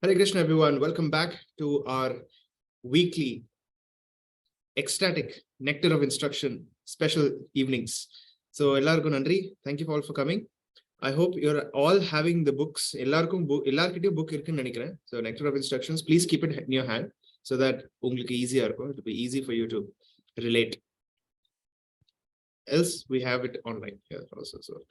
Hare Krishna, everyone. Welcome back to our weekly ecstatic Nectar of Instruction special evenings. So, ellarkum nandri. Thank you all for coming. I hope you're all having the books. Ellarkum book irukku nenikiren. So, Nectar of Instructions, please keep it in your hand so that ungalku easy irukum. It will be easy for you to relate. Else, we have it online here also. So,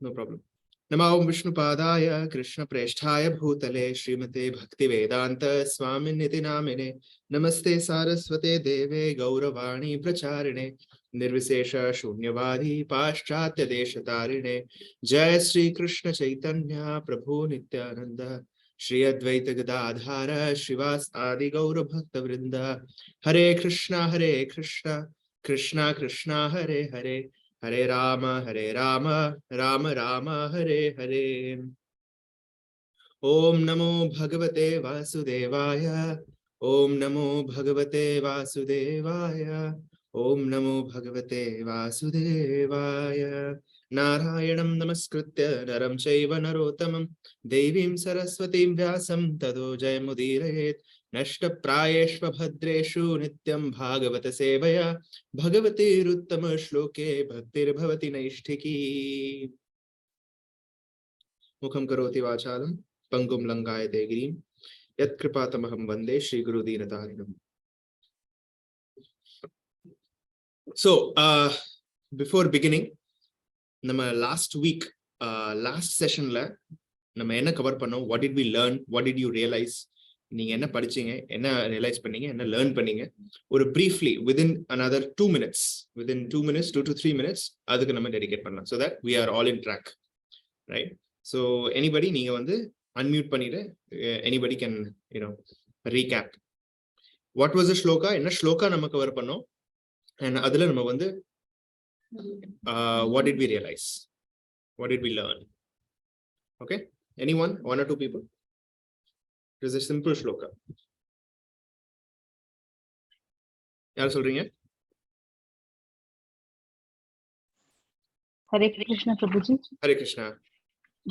no problem. नमो विष्णुपादाय कृष्णप्रेष्ठाय भूतले श्रीमते भक्तिवेदान्त स्वामिनिति नामिने नमस्ते सारस्वते देवे गौरवाणी प्रचारिणे निर्विशेष शून्यवादी पाश्चात्य देशतारिणे जय श्री कृष्ण चैतन्य प्रभु नित्यानंद श्री अद्वैत गदाधर श्रीवास आदि गौर भक्त वृंद हरे कृष्णा कृष्णा कृष्णा हरे हरे हरे राम राम राम हरे हरे। ओम नमो भगवते वासुदेवाय। ओम नमो भगवते वासुदेवाय। ओम नमो भगवते वासुदेवाय। नारायणं नमस्कृत्य नरं चैव नरोत्तमं देवीं सरस्वतीं व्यासं ततो जयमुदीरयेत्। नष्टप्रायेष्व भद्रेषु नित्यं भागवत सेवया भगवतीरुत्तम श्लोके भक्तिर्भवति नैष्ठिकी। मुखं करोति वाचालं पंगुं लंघयते गिरिं यत्कृपातमहं वन्दे श्रीगुरुदीनतारिणम्। So, before beginning, நம்ம last week, last sessionல நம்ம என்ன கவர் பண்ணோம்? What did we learn? What did you realize? நீங்க என்ன படிச்சீங்க, என்ன ரியலைஸ் பண்ணீங்க, என்ன லேர்ன் பண்ணீங்க, ஒரு briefly within another 2 minutes, within 2 minutes, 2 to 3 minutes அதுக்கு நம்ம டெடிகேட் பண்ணலாம், so that we are all in track, right? So anybody நீங்க வந்து unmute பண்ணிட்டு anybody can, recap what was the shloka, என்ன shloka நம்ம கவர் பண்ணோம், and அதுல நம்ம வந்து what did we realize, what did we learn? Okay, anyone, one or two people? It is a simple shloka. யார் சொல்றீங்க? Hare Krishna Prabhuji. Hare Krishna.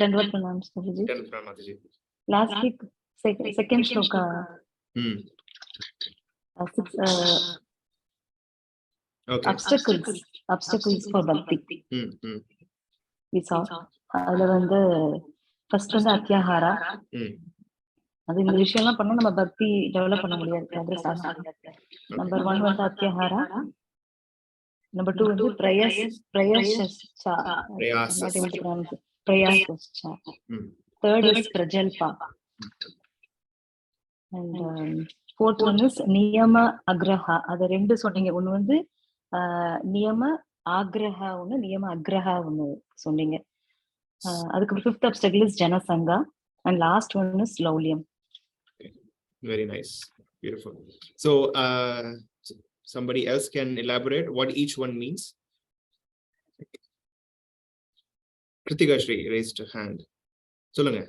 Dandavad pranam Prabhuji. Dandavad pranam Mataji. Last week, second shloka. Okay. Obstacles for bhakti. We saw. அதுல வந்து first வந்து அத்தியாஹாரா. அது இந்த விஷயம்லாம் பண்ணா நம்ம பக்தி டெவலப் பண்ண முடியாது. நம்பர் 1 வந்து அத்தியாஹாரா. Number 2 வந்து prayascha. Third is prajalpa. And fourth one is niyama agraha. அது ரெண்டு சொன்னீங்க. ஒன்னு வந்து niyama agraha, ஒன்னு niyama agraha ஒன்னு சொன்னீங்க. அதுக்கு fifth obstacle is janasanga, and last one is laulyam. Very nice, beautiful. So somebody else can elaborate what each one means. Kritika Shri raised her hand. Solunga.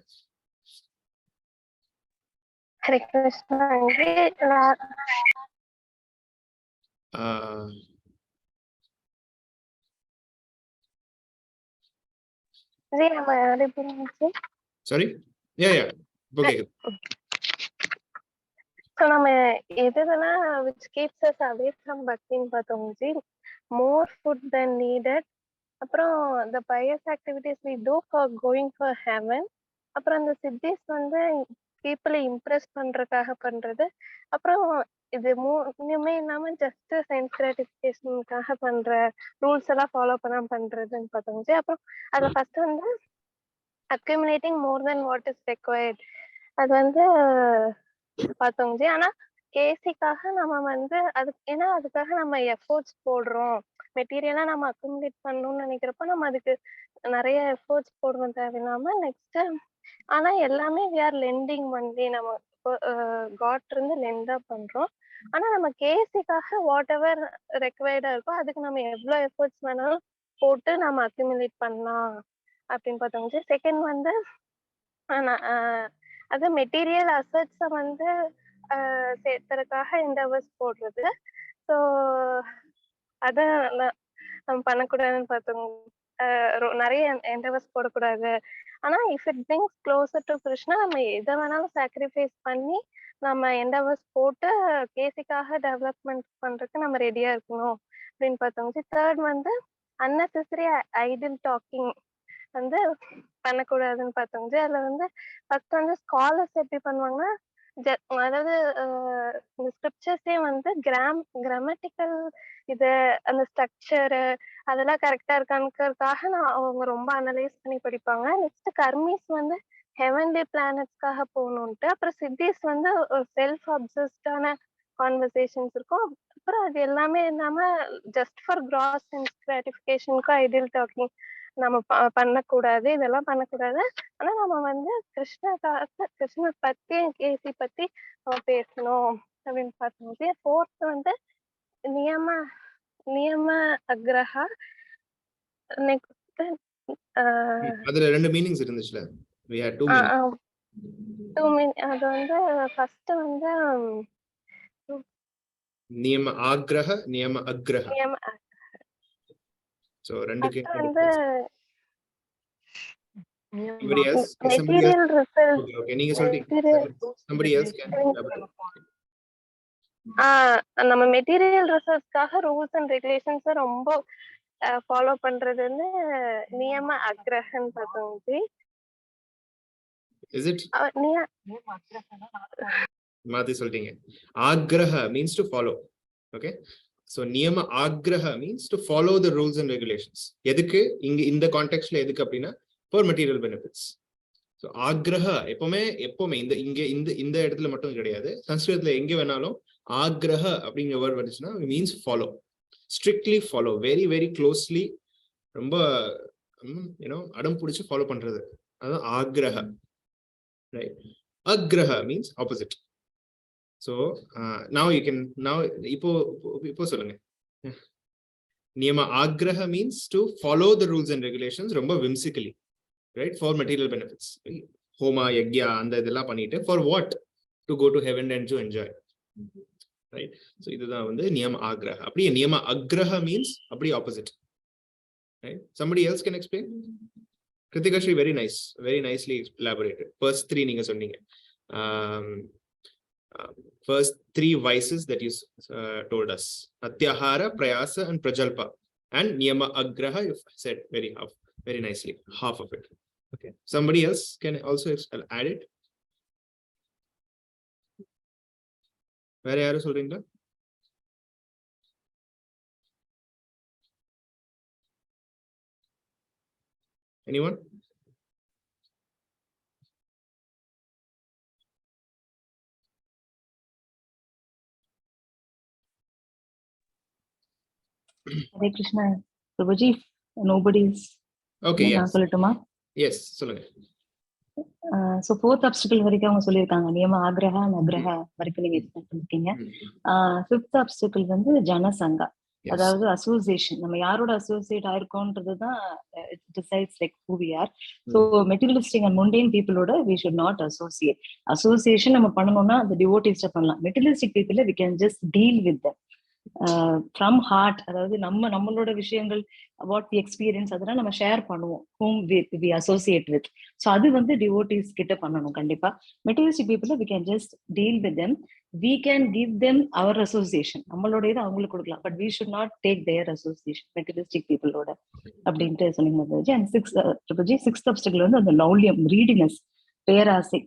Hare Krishna. Sorry? Yeah. Okay. So நம்ம எதுனா which keeps us away from bhakti பார்த்தோம்ஜி, more food than needed. அப்புறம் the pious activities we do for going for heaven. அப்புறம் அந்த சித்திஸ் வந்து people impress பண்றதுக்காக பண்றது. அப்புறம் இது மூணுமே இல்லாம ஜஸ்ட் சென்ஸ் கிராட்டிஃபிகேஷனுக்காக பண்ற ரூல்ஸ் எல்லாம் ஃபாலோ பண்ணாம பண்றதுன்னு பார்த்தோம்ஜி. அப்புறம் அதுல ஃபர்ஸ்ட் வந்து accumulating more than what is required. அது வந்து பார்த்தோம்ஜி. ஆனா கேசிக்காக நம்ம வந்து அதுக்காக நம்ம எஃபோர்ட்ஸ் போடுறோம், மெட்டீரியலா நம்ம அக்குமுலேட் பண்ணணும்னு நினைக்கிறப்ப நம்ம அதுக்கு நிறைய எஃபோர்ட்ஸ் போடணும் தேவையில்லாம. நெக்ஸ்ட் ஆனா எல்லாமே we are lending only, நம்ம காட் இருந்து லெண்டா பண்றோம். ஆனா நம்ம கேசிக்காக வாட் எவர் ரெக்வயர்டா இருக்கோ அதுக்கு நம்ம எவ்வளவு எஃபோர்ட்ஸ் வேணாலும் போட்டு நம்ம அக்குமுலேட் பண்ணலாம் அப்படின்னு பார்த்தோம்ஜி. செகண்ட் வந்து அது மெட்டீரியல் அசட்ஸை வந்து சேர்த்துறதுக்காக எண்டவர்ஸ் போடுறது. ஸோ அதை நம்ம பண்ணக்கூடாதுன்னு பார்த்தோம் நிறைய என்டவர்ஸ் போடக்கூடாது. ஆனா if it brings closer to Krishna நம்ம எதை வேணாலும் சாக்ரிஃபைஸ் பண்ணி நம்ம என்டவர்ஸ் போட்டு கேசிக்காக டெவலப்மெண்ட் பண்றதுக்கு நம்ம ரெடியா இருக்கணும் அப்படின்னு பார்த்தோம். தேர்ட் வந்து அன்னெசரி ஐடில் டாக்கிங் வந்து பண்ணக்கூடாதுன்னு பார்த்தோம். அதுல வந்து ஃபர்ஸ்ட் வந்து ஸ்காலர்ஸ் எப்படி பண்ணுவாங்கன்னா, அதாவது இந்த ஸ்கிரிப்சர்ஸே வந்து கிராமட்டிக்கல் இது அந்த ஸ்ட்ரக்சரு அதெல்லாம் கரெக்டா இருக்கானுக்காக அவங்க ரொம்ப அனலைஸ் பண்ணி படிப்பாங்க. நெக்ஸ்ட் கர்மீஸ் வந்து ஹெவன்லி பிளானட்ஸ்க்காக போகணும்ட்டு, அப்புறம் சித்திஸ் வந்து ஒரு செல்ஃப் அப்சஸ்டான கான்வர்சேஷன்ஸ் இருக்கும். அப்புறம் அது எல்லாமே இல்லாம ஜஸ்ட் ஃபார் கிராஸ் சென்ஸ் கிராட்டிஃபிகேஷனுக்கும் ஐடியல் டாக்கிங் நம்ம பண்ணக்கூடாது, இதெல்லாம் பண்ணக்கூடாது. ஆனா நம்ம வந்து கிருஷ்ண பத்தி கேசி பத்தி நம்ம பேசணும் அப்படின்னு பார்த்தோம். ஃபோர்த் வந்து நியம அக்ரஹா. நெக்ஸ்ட் அதுல ரெண்டு மீனிங்ஸ் இருந்துச்சுல, we had two meanings. அது வந்து ஃபர்ஸ்ட் வந்து நியம ஆக்ரஹ நியம அக்ரஹ. சோ ரெண்டுக்கு வந்து somebody else material result. okay நீங்க சொல்றீங்க, somebody else can elaborate. நம்ம மெட்டீரியல் ரிசல்ட்ஸ்க்காக ரூல்ஸ் அண்ட் ரெகுலேஷன்ஸ் ரொம்ப ஃபாலோ பண்றது வந்து நியம அக்ரஹன்னு பார்த்தோம். Is it மாத்தி சொல்றீங்க? ஆக்ரஹ means to follow. Okay, so niyama agraha means to follow the rules and regulations. எதுக்கு இங்க இந்த கான்டெக்ஸ்ட்ல எதுக்கு அப்படின்னா for material benefits. so agraha எப்பவுமே இந்த இங்க இந்த இடத்துல மட்டும் கிடையாது, சன்ஸ்கிருதத்துல எங்க வேணாலும் agraha அப்படிங்கிற வேர்ட் வந்துச்சுன்னா means follow, strictly follow, very very closely, ரொம்ப அடம் பிடிச்சு ஃபாலோ பண்றது, அதான் ஆக்ரஹ. right, agraha means opposite. so now you can இப்போ சொல்லுங்க. நியம ஆக்ரஹ means to follow the rules and regulations ரொம்ப whimsically, right, for material benefits. ஹோமா யக்யா அந்த இதெல்லாம் பண்ணிட்டு for what? to go to heaven and to enjoy, right? so இதுதான் வந்து நியம ஆக்ரஹ. அப்படியே நியம அக்ரஹ means அப்படியே opposite, right? somebody else can explain. Kritika Shri, very nicely elaborated. First three நீங்க சொன்னீங்க. First three vices that you told us, atyahara, prayasa and prajalpa, and niyama agraha you said very nicely, half of it. Okay, somebody else can also add it. வேற யாரும் சொல்றீங்களா? anyone? Hare Krishna. Prabhuji, nobody is. Okay, yes. சொல்லட்டுமா? Yes, சொல்லுங்க. So fourth obstacle வரைக்கும் அவங்க சொல்லியிருக்காங்க, நியம ஆக்ரஹ அக்ரஹ வரைக்கும் நீங்க எக்ஸ்பிளைன் பண்ணிருக்கீங்க. ஃபிஃப்த் obstacle வந்து ஜனசங்கா, அதாவது அசோசியேஷன். நம்ம யாரோட associate ஆயிருக்கோன்றதுதான் it decides like who we are. So materialistic and mundane peopleோட we should not associate. Association நம்ம பண்ணணும்னா அந்த devotees பண்ணலாம். Materialistic people we can just deal with them from heart. அதாவது நம்மளோட விஷயங்கள் what we experience அதெல்லாம் நம்ம ஷேர் பண்ணுவோம், whom we associate with. so அது வந்து devotees கிட்ட பண்ணணும் கண்டிப்பா. materialistic people we can just deal with them, we can give them our association, நம்மளோட இது அவங்களுக்கு கொடுக்கலாம், but we should not take their association materialistic people ஓட அப்படின்ட்டு சொன்னீங்க. and sixth obstacle வந்து அந்த லௌல்யம், greediness, பேராசை.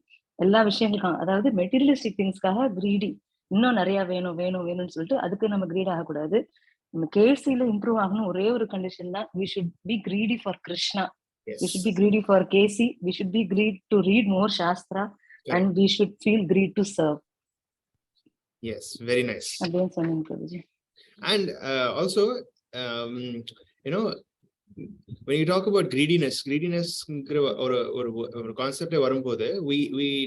எல்லா விஷயங்களுக்கும், அதாவது மெட்டீரியலிஸ்டிக் திங்ஸ்க்காக greedy, இன்னும் நிறைய வேணும்னு சொல்லிட்டு அதுக்கு நம்ம கிரீட் ஆகக்கூடாது. நம்ம கேசில இம்ப்ரூவ் ஆகணும், ஒரே ஒரு கண்டிஷன் தான், we should be greedy for Krishna. We should be greedy for KC. We should be greedy to read more Shastra, and we should feel greed to serve. Yes, very nice. Again, Sanin Prabhuji. And also, when you talk about greediness or concept வரும்போது we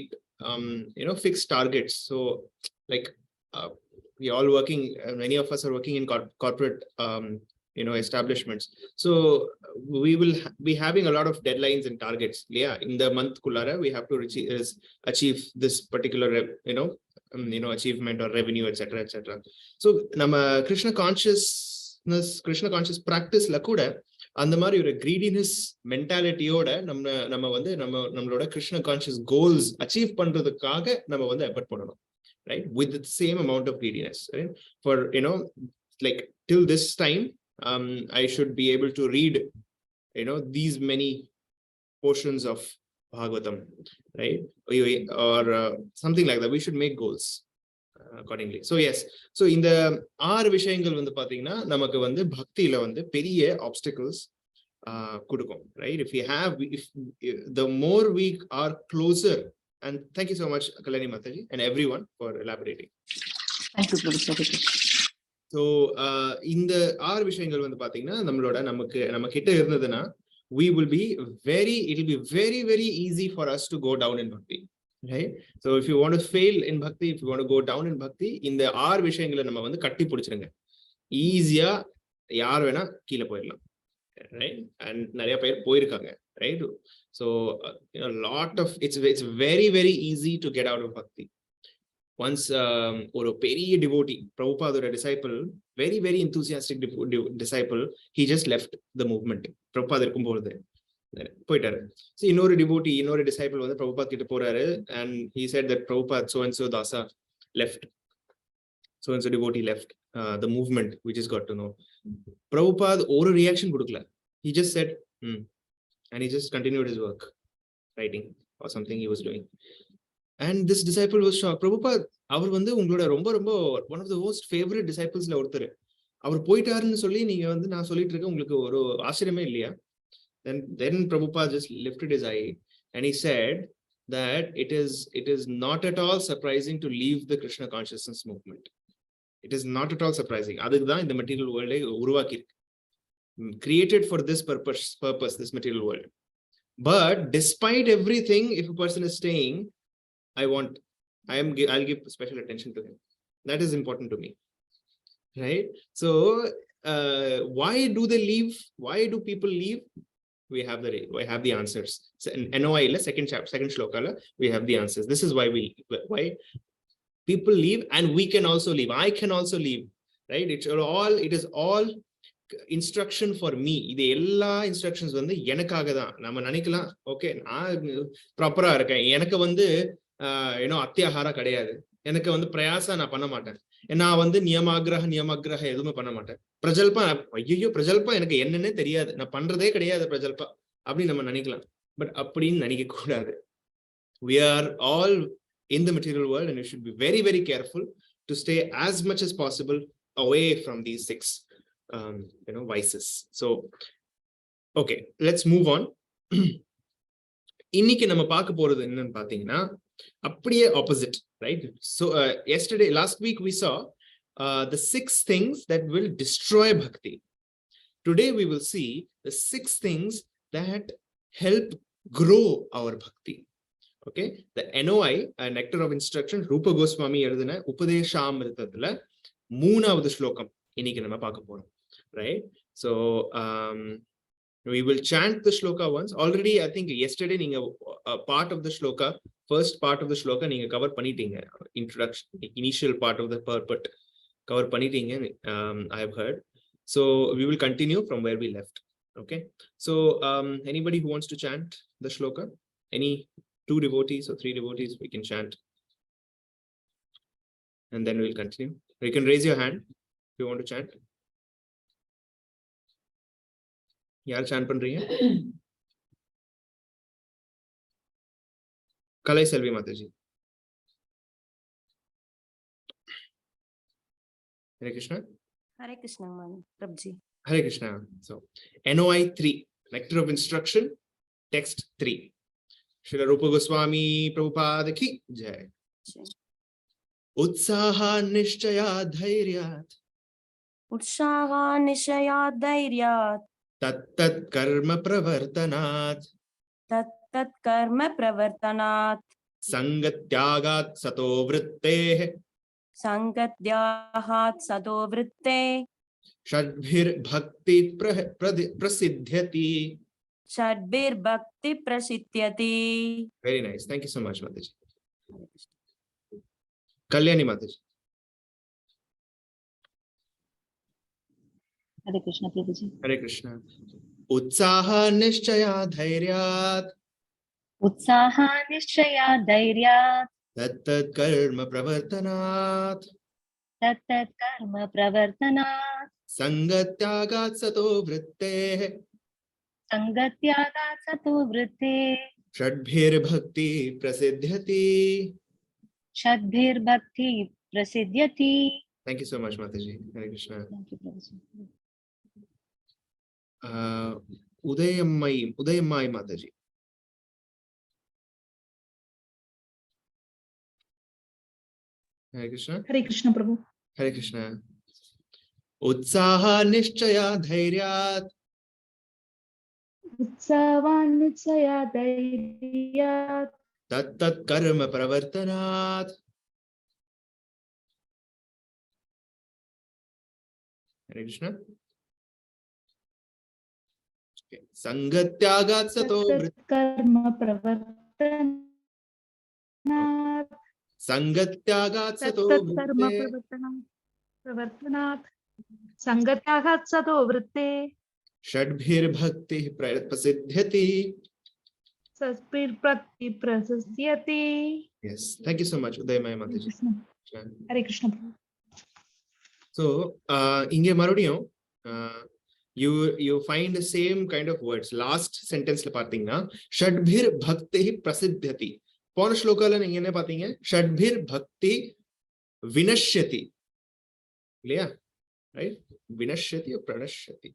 fix targets. So like we all working, many of us are working in corporate establishments, so we will be having a lot of deadlines and targets. In the month kullara we have to achieve this particular achievement or revenue, etc. so nama krishna conscious practice la kuda அந்த மாதிரி ஒரு greediness மென்டாலிட்டியோட நம்ம வந்து நம்மளோட Krishna conscious goals achieve பண்றதுக்காக நம்ம வந்து effort பண்ணணும், right, with the same amount of greediness, right? For like till this time I should be able to read these many portions of Bhagavatam, right, or something like that. We should make goals accordingly. So yes, so இந்த 6 விஷயங்கள் வந்து பாத்தீங்கன்னா நமக்கு வந்து பக்தியில வந்து பெரிய obstacles கொடுக்கும், right? If the more we are closer, and thank you so much Kalani Mataji and everyone for elaborating. Thank you Professor. So இந்த 6 விஷயங்கள் வந்து பாத்தீங்கன்னா நம்ம கிட்ட இருந்ததுன்னா it will be very very easy for us to go down in bhakti, right? So if you want to fail in bhakti, if you want to go down in bhakti, இந்த 6 விஷயங்களை நம்ம வந்து கட்டி பிடிச்சிருங்க, ஈஸியா யார் வேணா கீழே போயிடலாம், right? And நிறைய பேர் போயிருக்காங்க, right? So lot of it's very very easy to get out of bhakti. Once ஒரு பெரிய devotee, Prabhupada disciple, very very enthusiastic disciple, he just left the movement. Prabhupada இருக்கும்போது போயிட்டாரு. So இன்னொரு devotee, இன்னொரு disciple வந்து Prabhupada கிட்ட போறாரு, and he said that Prabhupada so and so Dasa left, so and so devotee left the movement, we just got to know. Prabhupada ஒரு reaction கொடுக்கல, he just said and he just continued his work, writing or something he was doing. And this disciple was shocked. Prabhupada, அவர் வந்து உங்களோட ரொம்ப ரொம்ப one of the most favorite disciplesல ஒருத்தர், அவர் போயிட்டாருன்னு சொல்லி நீங்க வந்து நான் சொல்லிட்டு இருக்கேன், உங்களுக்கு ஒரு ஆச்சரியமே இல்லையா? Then Prabhupada just lifted his eye and he said that it is not at all surprising to leave the Krishna consciousness movement. It is not at all surprising. அதுக்கு தான் இந்த material world உருவாக்கி இருக்கு, created for this purpose this material world. But despite everything, if a person is staying, I'll give special attention to him. That is important to me, right? So why do they leave? Why do people leave? We have the answers. So in NOI second shloka we have the answers. This is why people leave, and we can also leave. I can also leave, right? It is all instruction for me. இது எல்லா instructions வந்து எனக்காக தான். நம்ம நினைக்கலாம், okay நான் ப்ராப்பரா இருக்கேன், எனக்கு வந்து அத்தியாகாரா கிடையாது, எனக்கு வந்து பிரயாசா நான் பண்ண மாட்டேன், நான் வந்து நியமாகிரக எதுவுமே பண்ண மாட்டேன், பிரஜல்பா ஐயோ பிரஜல்பா எனக்கு என்னன்னே தெரியாது, நான் பண்றதே கிடையாது பிரஜல்பா அப்படின்னு நம்ம நினைக்கலாம். பட் அப்படின்னு நினைக்க கூடாது. We are all in the material world and you should be very very careful to stay as much as possible away from these 6 vices. So okay, let's move on. இன்னைக்கு நம்ம பார்க்க போறது என்னன்னு பாத்தீங்கன்னா அப்படியே opposite, right? So last week we saw the 6 things that will destroy bhakti. Today we will see the 6 things that help grow our bhakti. Okay, the NOI, Nectar of Instruction, Rupa Goswami எழுதின உபதேசாமிர்தத்துல 3வது ஸ்லோகம் இன்னைக்கு நம்ம பார்க்க போறோம், right? So we will chant the shloka once. Already I think yesterday நீங்க part of the shloka, first part of the shloka நீங்க cover பண்ணிட்டீங்க, introduction, initial part of the purport cover பண்ணிட்டீங்க, I have heard. So we will continue from where we left. Okay, so anybody who wants to chant the shloka, any 2 devotees or 3 devotees, we can chant and then we'll continue. You can raise your hand if you want to chant. யார் sand பண்றீங்க? கலை செல்வி Mataji. Hare Krishna. Hare Krishna Prabhuji. Hare Krishna. So NOI 3, Nectar of Instruction, text 3. Srila Rupa Goswami Prabhupada ki jai. Utsaha nishchaya dhairyat. Utsaha nishchaya dhairyat. Tat karma pravartanat. Tat karma pravartanat. Sangatyagat sato vritteh. Sangatyahat sato vritteh. Shadbhir bhakti prasidhyati. Shadbhir bhakti prasidhyati. Very nice. Thank you so much, Mataji. Kalyani Mataji. Hare Krishna Prabhuji. Hare Krishna. Utsaha nishchaya dhairyat. Utsaha nishchaya dhairyat. Tat karma pravartanat. Tat karma pravartanat. Sangatyagat sato vritteh. Sangatyagat sato vritteh. Shadbhir bhakti prasidhyati. Shadbhir bhakti prasidhyati. Thank you so much, Mataji. Hare Krishna. Thank you, Prabhuji. Udayammai Mataji. Hare Krishna. Hare Krishna, Prabhu. Hare Krishna. Utsaha nishchaya dhairyat. Utsavan nitsaya dhairyat. Tat karma pravartanat. Hare Krishna. Okay. Sangatyagat sato vritteh. Karma pravartanat. Sangatyagat sato Karma vritteh. pravartanat. Sangatyagat sato vritte. Shadbhir bhakti prasidhyati. Saspir prati prasisyati. Yes. Thank you so much, Udayammai Hare Mataji. Krishna. Hare Krishna, Prabhu. So, inge marudiyum, you find the same kind of words. Last sentence la pathina, Shadbhir bhakti prasidhyati. Pona shlokala neenga enna pathinga? Shadbhir bhakti vinashyati. Clear? Right? Vinashyati or pranashyati.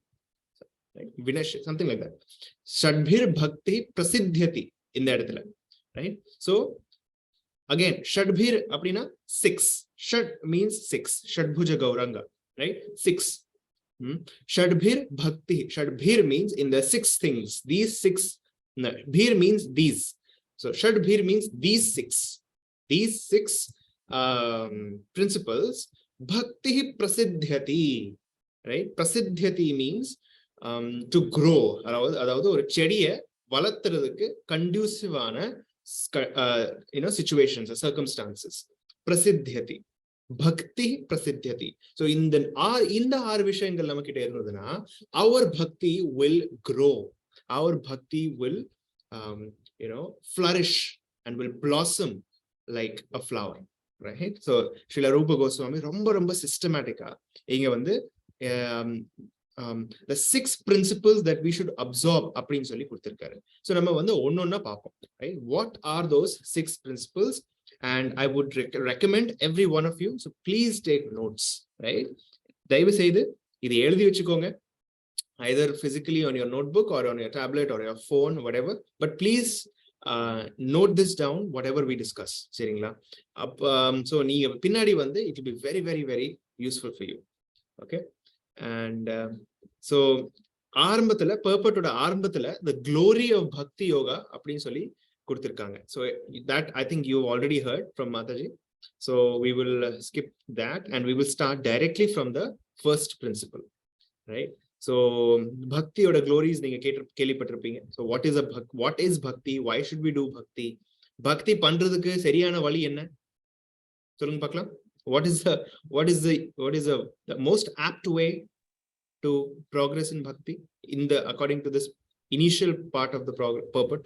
Right? Vinashyati, something like that. Shadbhir bhakti prasidhyati in that eduthala. Right? So, again, Shadbhir appadina 6. Shad means 6. Shadbhuja Gauranga, right? 6. Shadbhir bhakti. Shadbhir means in the 6 things. These 6. No, bhir means these. So Shadbhir means these 6. These 6 principles. Bhakti prasidhyati. Right? Prasidhyati means to grow. அதாவது ஒரு செடியை வளர்த்துறதுக்கு கண்டியூசிவான situations or circumstances. Prasidhyati. Bhakti prasidhyati. So in the ஆறு விஷயங்கள் நம்ம கிட்ட இருந்ததுன்னா our bhakti will grow. Our bhakti will flourish and will blossom like a flower. Right? So Srila Rupa Goswami ரொம்ப systematic-ஆ இங்க வந்து the 6 principles that we should absorb அப்படின்னு சொல்லி கொடுத்திருக்காரு. So நம்ம வந்து ஒன்னொன்னா பார்ப்போம். Right? What are those 6 principles? And I would recommend every one of you, so please take notes. Right? தயவு செய்து இது எழுதி வச்சுக்கோங்க. Either physically on your notebook or on your tablet or your phone, whatever. But please note this down, whatever we discuss. சரிங்களா? So நீங்க பின்னாடி வந்து it will be very, very, very useful for you. Okay? And so ஆரம்பத்துல purport-ஓட ஆரம்பத்துல the glory of bhakti yoga அப்படின்னு சொல்லி கொடுத்திருக்காங்க. So that I think you already heard from Mataji. So we will skip that and we will start directly from the first principle. Right? So bhakti oda glories நீங்க கேள்விப்பட்டிருப்பீங்க. So what is bhakti? Why should we do bhakti? Bhakti பண்றதுக்கு சரியான வழி என்ன? சொல்லுங்க பார்க்கலாம். What is the most apt way to progress in bhakti according to this initial part of the purport?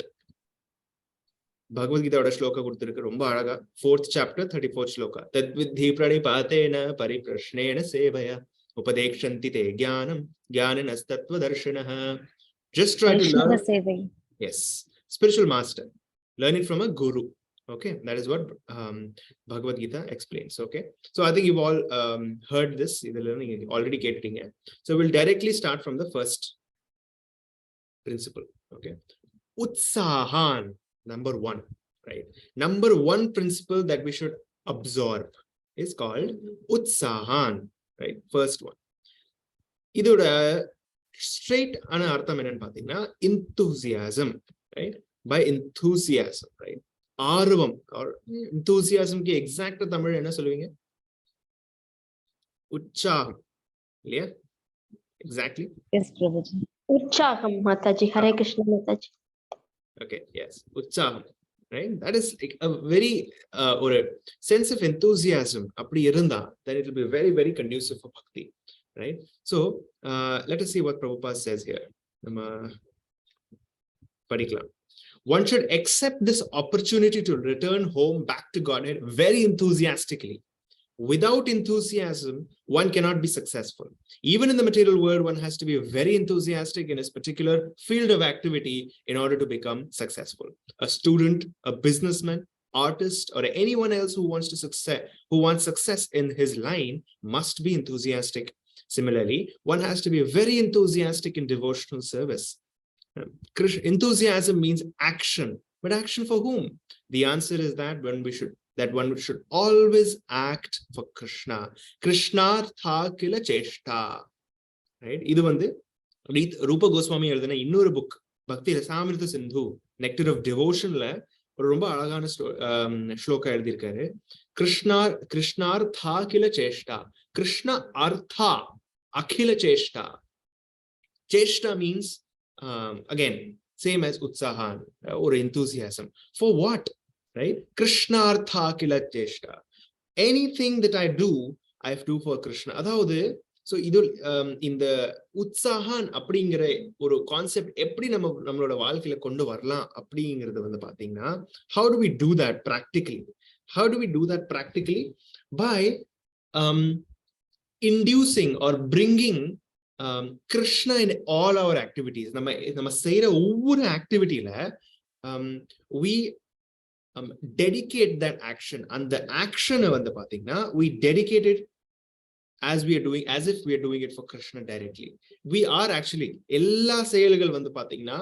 Bhagavad Gita oda shloka கொடுத்திருக்கு ரொம்ப அழகா. 4th chapter 34th shloka. Tadvidhi pranipatena pariprashnena sevaya upadekshanti te jnanam jnanastattva darshanah. Just try to learn. Yes, spiritual master. Learn it from a guru. Okay, that is what Bhagavad Gita explains. Okay, so I think you've all heard this. Either learning already getting it. So we'll directly start from the first principle. Okay, Utsahan, number 1. Right, number 1 principle that we should absorb is called Utsahan. Right, first one. இதோட straight ஆன அர்த்தம் என்னன்னு பாத்தீங்கன்னா enthusiasm. Right, by enthusiasm. Right, ஆர்வம் or enthusiasm க்கு exact Tamil என்ன சொல்லுவீங்க? உற்சாகம் இல்லையா? Exactly. Yes, Prabhuji. Utsaaham, Mataji. Hare Krishna, Mataji. Okay, yes, utsaham. Right, that is like a very or a sense of enthusiasm அப்படி இருந்தா then it will be very, very conducive for bhakti. Right, so let us see what Prabhupada says here. நம்ம படிக்கலாம். One should accept this opportunity to return home back to Godhead very enthusiastically. Without enthusiasm, one cannot be successful. Even in the material world, one has to be very enthusiastic in his particular field of activity in order to become successful. A student, a businessman, artist, or anyone else who wants success in his line must be enthusiastic. Similarly, one has to be very enthusiastic in devotional service. Enthusiasm means action, but action for whom? The answer is that one should always act for Krishna. Krishnartha kila cheshta. Right? Idu vandu Rupa Goswami எழுதின இன்னொரு book பக்தி ரசாமிருத சிந்து nectar of டிவோஷன்ல ஒரு ரொம்ப அழகான ஸ்லோகா எழுதியிருக்காரு. கிருஷ்ணார்த்தா கில சேஷ்டா, கிருஷ்ண அர்த்தா அகில சேஷ்டா. Cheshta means again same as utsahan or enthusiasm. For what? Right? Krishnartha kila cheshta. Anything that I do, I have to do for Krishna. Adhavudhu so idu இந்த உற்சாகம் அப்படிங்கிற ஒரு கான்செப்ட் எப்படி நம்மளோட வாழ்க்கையில கொண்டு வரலாம் அப்படிங்கிறது வந்து பாத்தீங்கன்னா, how do we do that practically? How do we do that practically? By inducing or bringing Krishna in all our activities. நம்ம செய்யற ஒவ்வொரு ஆக்டிவிட்டியில we dedicate that action. And the action வந்து பாத்தீங்கன்னா we dedicate it as if we are doing it for Krishna directly. We are actually எல்லா செயல்கள் வந்து பாத்தீங்கன்னா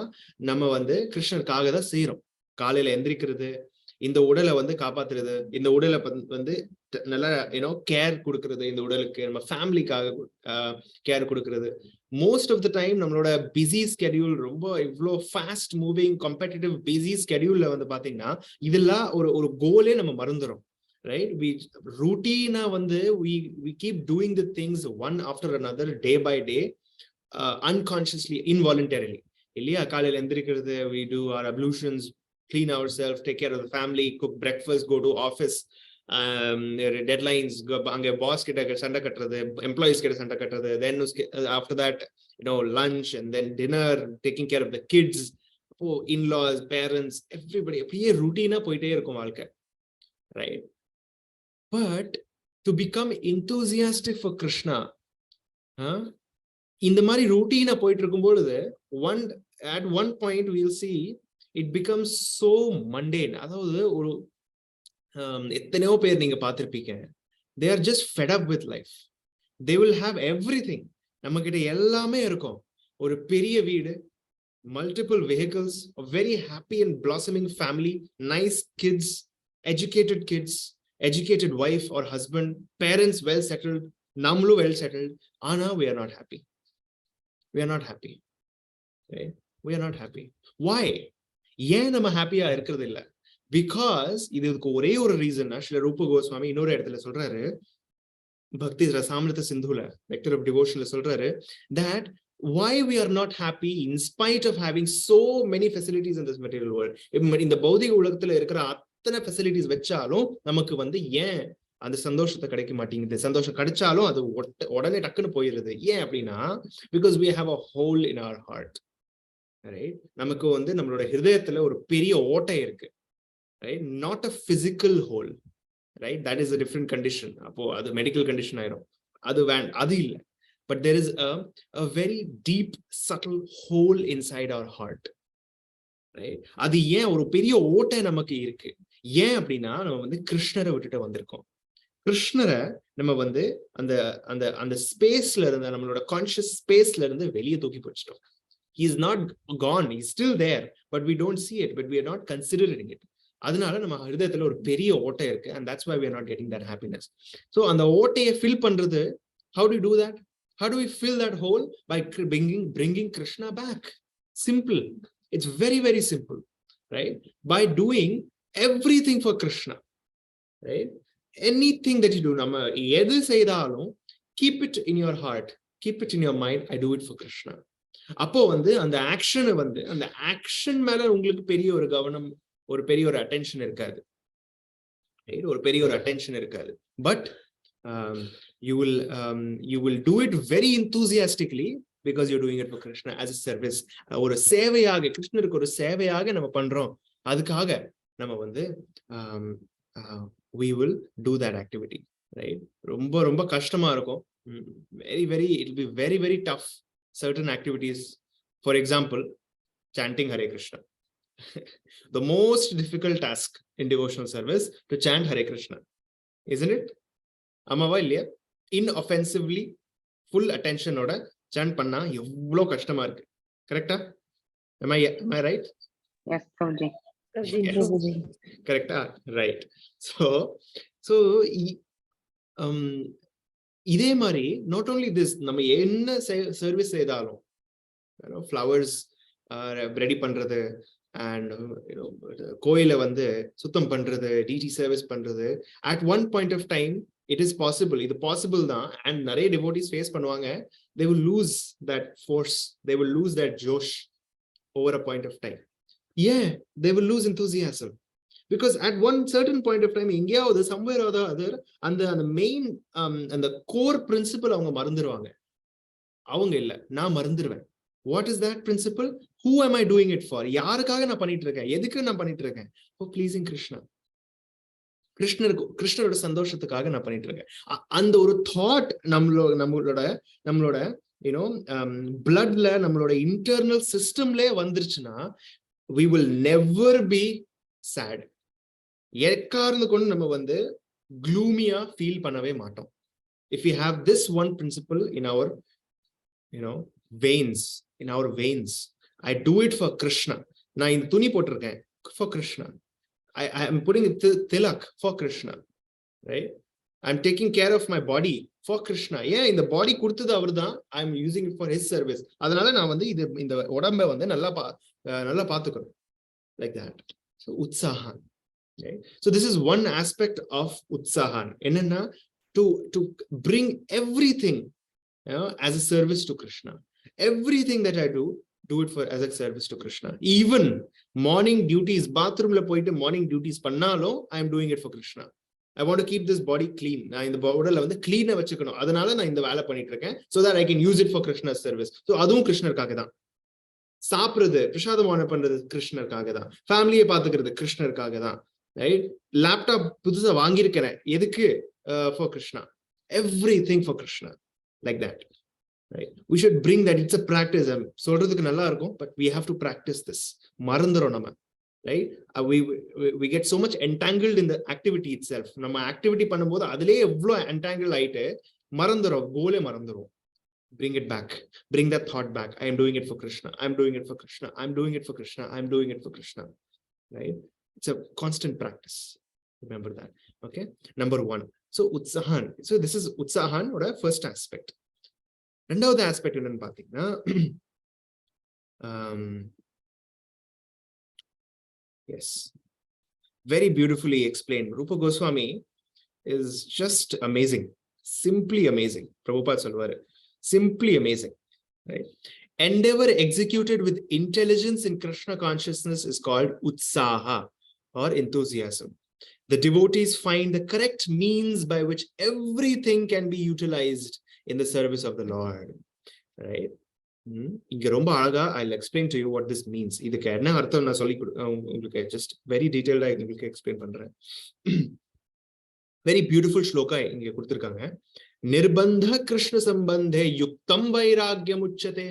நம்ம வந்து கிருஷ்ணருக்காக தான் செய்யறோம். காலையில எந்திரிக்கிறது, இந்த உடலை வந்து காப்பாத்துறது, இந்த உடலை வந்து நல்லா கேர் கொடுக்கறது, இந்த உடலுக்கு நம்ம ஃபேமிலிக்காக கேர் கொடுக்கறது. மோஸ்ட் ஆஃப் த டைம் நம்மளோட பிஸி ஸ்கெடியூல், ரொம்ப இவ்வளோ ஃபாஸ்ட் மூவிங் காம்படிட்டிவ் பிஸி ஸ்கெடியூல்ல வந்து பாத்தீங்கன்னா இதெல்லாம் ஒரு கோலே நம்ம மறந்துடும். Right? We routine வந்து we keep doing the things one after another day by day, unconsciously, involuntarily. இல்லையா? காலையில எந்திரிக்கிறது, we do our ablutions, clean ourselves, take care of the family, cook breakfast, go to office, deadlines, அங்க pass கிட்ட சண்டை கட்டுறது, employees கிட்ட சண்டை கட்டுறது, then after that lunch and then dinner, taking care of the kids, in-laws, parents, everybody. அப்படியே ரூட்டீனா போயிட்டே இருக்கும் வாழ்க்கை. Right? But to become enthusiastic for Krishna, இந்த மாதிரி ரூட்டீனா போயிட்டு இருக்கும் பொழுது at one point we'll see it becomes so mundane. அதாவது ஒரு எத்தனையோ பேர் நீங்க பார்த்திருப்பீங்க, they are just fed up with life. They will have everything. நம்ம கிட்ட எல்லாமே இருக்கும். ஒரு பெரிய வீடு, multiple vehicles, a very happy and blossoming family, nice kids, educated wife or husband, parents well settled, namlu well settled. Ana, we are not happy. Right? We are not happy. Why? ஏன் நம்ம ஹாப்பியா இருக்கிறது இல்ல? Because இதுக்கு ஒரே ஒரு reason Sri ரூப கோஸ்வாமி இன்னொரு இடத்துல சொல்றாரு, பக்தி ரசாமிருத சிந்துல Nectar of Devotionல சொல்றாரு, that why we are not happy in spite of having so many facilities in this material world. இந்த பௌதிக உலகத்துல இருக்கிற அத்தனை ஃபெசிலிட்டிஸ் வச்சாலும் நமக்கு வந்து ஏன் அந்த சந்தோஷத்தை கிடைக்க மாட்டேங்குது? சந்தோஷம் கிடைச்சாலும் அது உடனே டக்குன்னு போயிடுது. ஏன் அப்படின்னா, because we have a hole in our heart. Right? நமக்கு வந்து நம்மளோட ஹிருதயத்துல ஒரு பெரிய ஓட்டை இருக்கு. Right? Not a physical hole. Right? That is a different condition. அப்போ அது மெடிக்கல் கண்டிஷன் ஆயிரும். அது இல்ல. But there is a very deep, subtle hole inside our heart. Right? அது ஏன் ஒரு பெரிய ஓட்டை நமக்கு இருக்கு? ஏன் அப்படின்னா நம்ம வந்து கிருஷ்ணரை விட்டுட்டு வந்திருக்கோம். கிருஷ்ணரை நம்ம வந்து அந்த அந்த அந்த ஸ்பேஸ்ல இருந்து, நம்மளோட கான்ஷியஸ் ஸ்பேஸ்ல இருந்து வெளியே தூக்கி போச்சிட்டோம். He is not gone, he is still there, but we don't see it, but we are not considering it. அதனால நம்ம ஹிருதயத்துல ஒரு பெரிய ஓட்டை இருக்கு, and that's why we are not getting that happiness. So அந்த ஓட்டையை fill பண்றது, how do we do that? How do we fill that hole? By bringing Krishna back. Simple. It's very, very simple. Right? By doing everything for Krishna. Right? Anything that you do, நம்ம எது செய்தாலும் keep it in your heart, keep it in your mind, I do it for Krishna. அப்போ வந்து அந்த ஆக்ஷனை வந்து அந்த action மேல உங்களுக்கு பெரிய ஒரு கவனம், ஒரு பெரிய ஒரு அட்டென்ஷன் இருக்காது. ஒரு பெரிய ஒரு அட்டென்ஷன் இருக்காது. But you will do it very enthusiastically because you're doing it for Krishna as a service. ஒரு சேவையாக, கிருஷ்ணருக்கு ஒரு சேவையாக நம்ம பண்றோம், அதுக்காக நம்ம வந்து we will do that activity, right? ரொம்ப ரொம்ப கஷ்டமா இருக்கும். It will be very very tough, certain activities. For example, chanting Hare Krishna. The most difficult task in devotional service to chant Hare Krishna, isn't it? Amava இல்லையா? Inoffensively, full attention ஓட chant பண்ணா எவ்வளவு கஷ்டமா இருக்கு. கரெக்டா? Am I right? Yes, Prabhuji. Yes. Correct. Right. So இதே மாதிரி not only this, நம்ம என்ன சர்வீஸ் செய்தாலும், flowers ரெடி பண்றது and கோயில வந்து சுத்தம் பண்றது, டிடி சர்வீஸ் பண்றது, at one point of time it is possible, இது பாசிபிள் தான், and நிறைய devotees ஃபேஸ் பண்ணுவாங்க, they will lose that force, they will lose that josh over a point of time. Yeah, they will lose enthusiasm, because at one certain point of time, எங்கேயாவது somewhere or the other, அந்த main அந்த core principal அவங்க மறந்துடுவாங்க. அவங்க இல்ல, நான் மறந்துடுவேன். What is that principle? Who am I doing it for? யாருக்காக நான் பண்ணிட்டு இருக்கேன், எதுக்கு நான் பண்ணிட்டு இருக்கேன்? For pleasing Krishna. கிருஷ்ணரோட சந்தோஷத்துக்காக நான் பண்ணிட்டு இருக்கேன். அந்த ஒரு தாட் நம்மளோட பிளட்ல, நம்மளோட இன்டர்னல் சிஸ்டம்ல வந்துருச்சுன்னா, we will never be sad. எக்காரணம் கொண்டு நம்ம வந்து gloomy-ஆ ஃபீல் பண்ணவே மாட்டோம். If we have this one principle in our veins, I do it for Krishna. நான் இந்த துணி போட்டிருக்கேன் for Krishna. I am putting tilak for Krishna, right? I'm taking care of my body for Krishna. Yeah, இந்த பாடி கொடுத்தது அவர்தான். I am using it for his service. அதனால நான் வந்து இந்த உடம்பை வந்து நல்லா பாத்துக்கணும், like that. So utsahan, right? So this is one aspect of utsahan. என்னன்னா, to bring everything as a service to Krishna. Everything that I do it for as a service to Krishna. Even morning duties, bathroom la poitu morning duties pannalum, I am doing it for Krishna. I want to keep this body clean. Na indha bodala vandu clean ah vechukanum, adanal na indha vela pannit iruken, so that I can use it for Krishna's service. So adum Krishnarkaga dhaan. சாப்பிடுறது, பிரசாதம் பண்றது கிருஷ்ணருக்காக தான். ஃபேமிலியை பாத்துக்கிறது கிருஷ்ணருக்காக தான், right? Laptop புதுசா வாங்கியிருக்கிறேன், எதுக்கு? For Krishna. Everything for Krishna, like that. Right? We should bring that. It's a practice. சொல்றதுக்கு நல்லா இருக்கும், but we have to practice this. மறந்துறோம் நம்ம, right? We get so much entangled in the activity itself. நம்ம activity பண்ணும்போது அதிலே எவ்வளவு entangled ஆயிட்டு மறந்துறோம், கோலே மறந்துறோம். Bring it back. Bring that thought back. I am doing it for Krishna. I'm doing it for Krishna. I'm doing it for Krishna. I'm doing it for Krishna. Right? It's a constant practice. Remember that. Okay? Number one. So utsahan. So this is utsahan, or a first aspect. ரெண்டாவது aspect என்னன்னு பாத்தீங்கன்னா, yes, very beautifully explained. Rupa Goswami is just amazing, simply amazing. Prabhupada சொல்வாரு, simply amazing, right? Endeavor executed with intelligence in Krishna consciousness is called utsaha, or enthusiasm. The devotees find the correct means by which everything can be utilized in the service of the Lord, right? இங்க ரொம்ப அழகா I'll explain to you what this means. இதுக்கு என்ன அர்த்தம் நான் சொல்லி உங்களுக்கு just very detailed உங்களுக்கு explain பண்றேன். Very beautiful shloka இங்க கொடுத்திருக்காங்க. நிர்பந்த கிருஷ்ண சம்பந்தே யுக்தம் வைராக்யம் உச்சதே.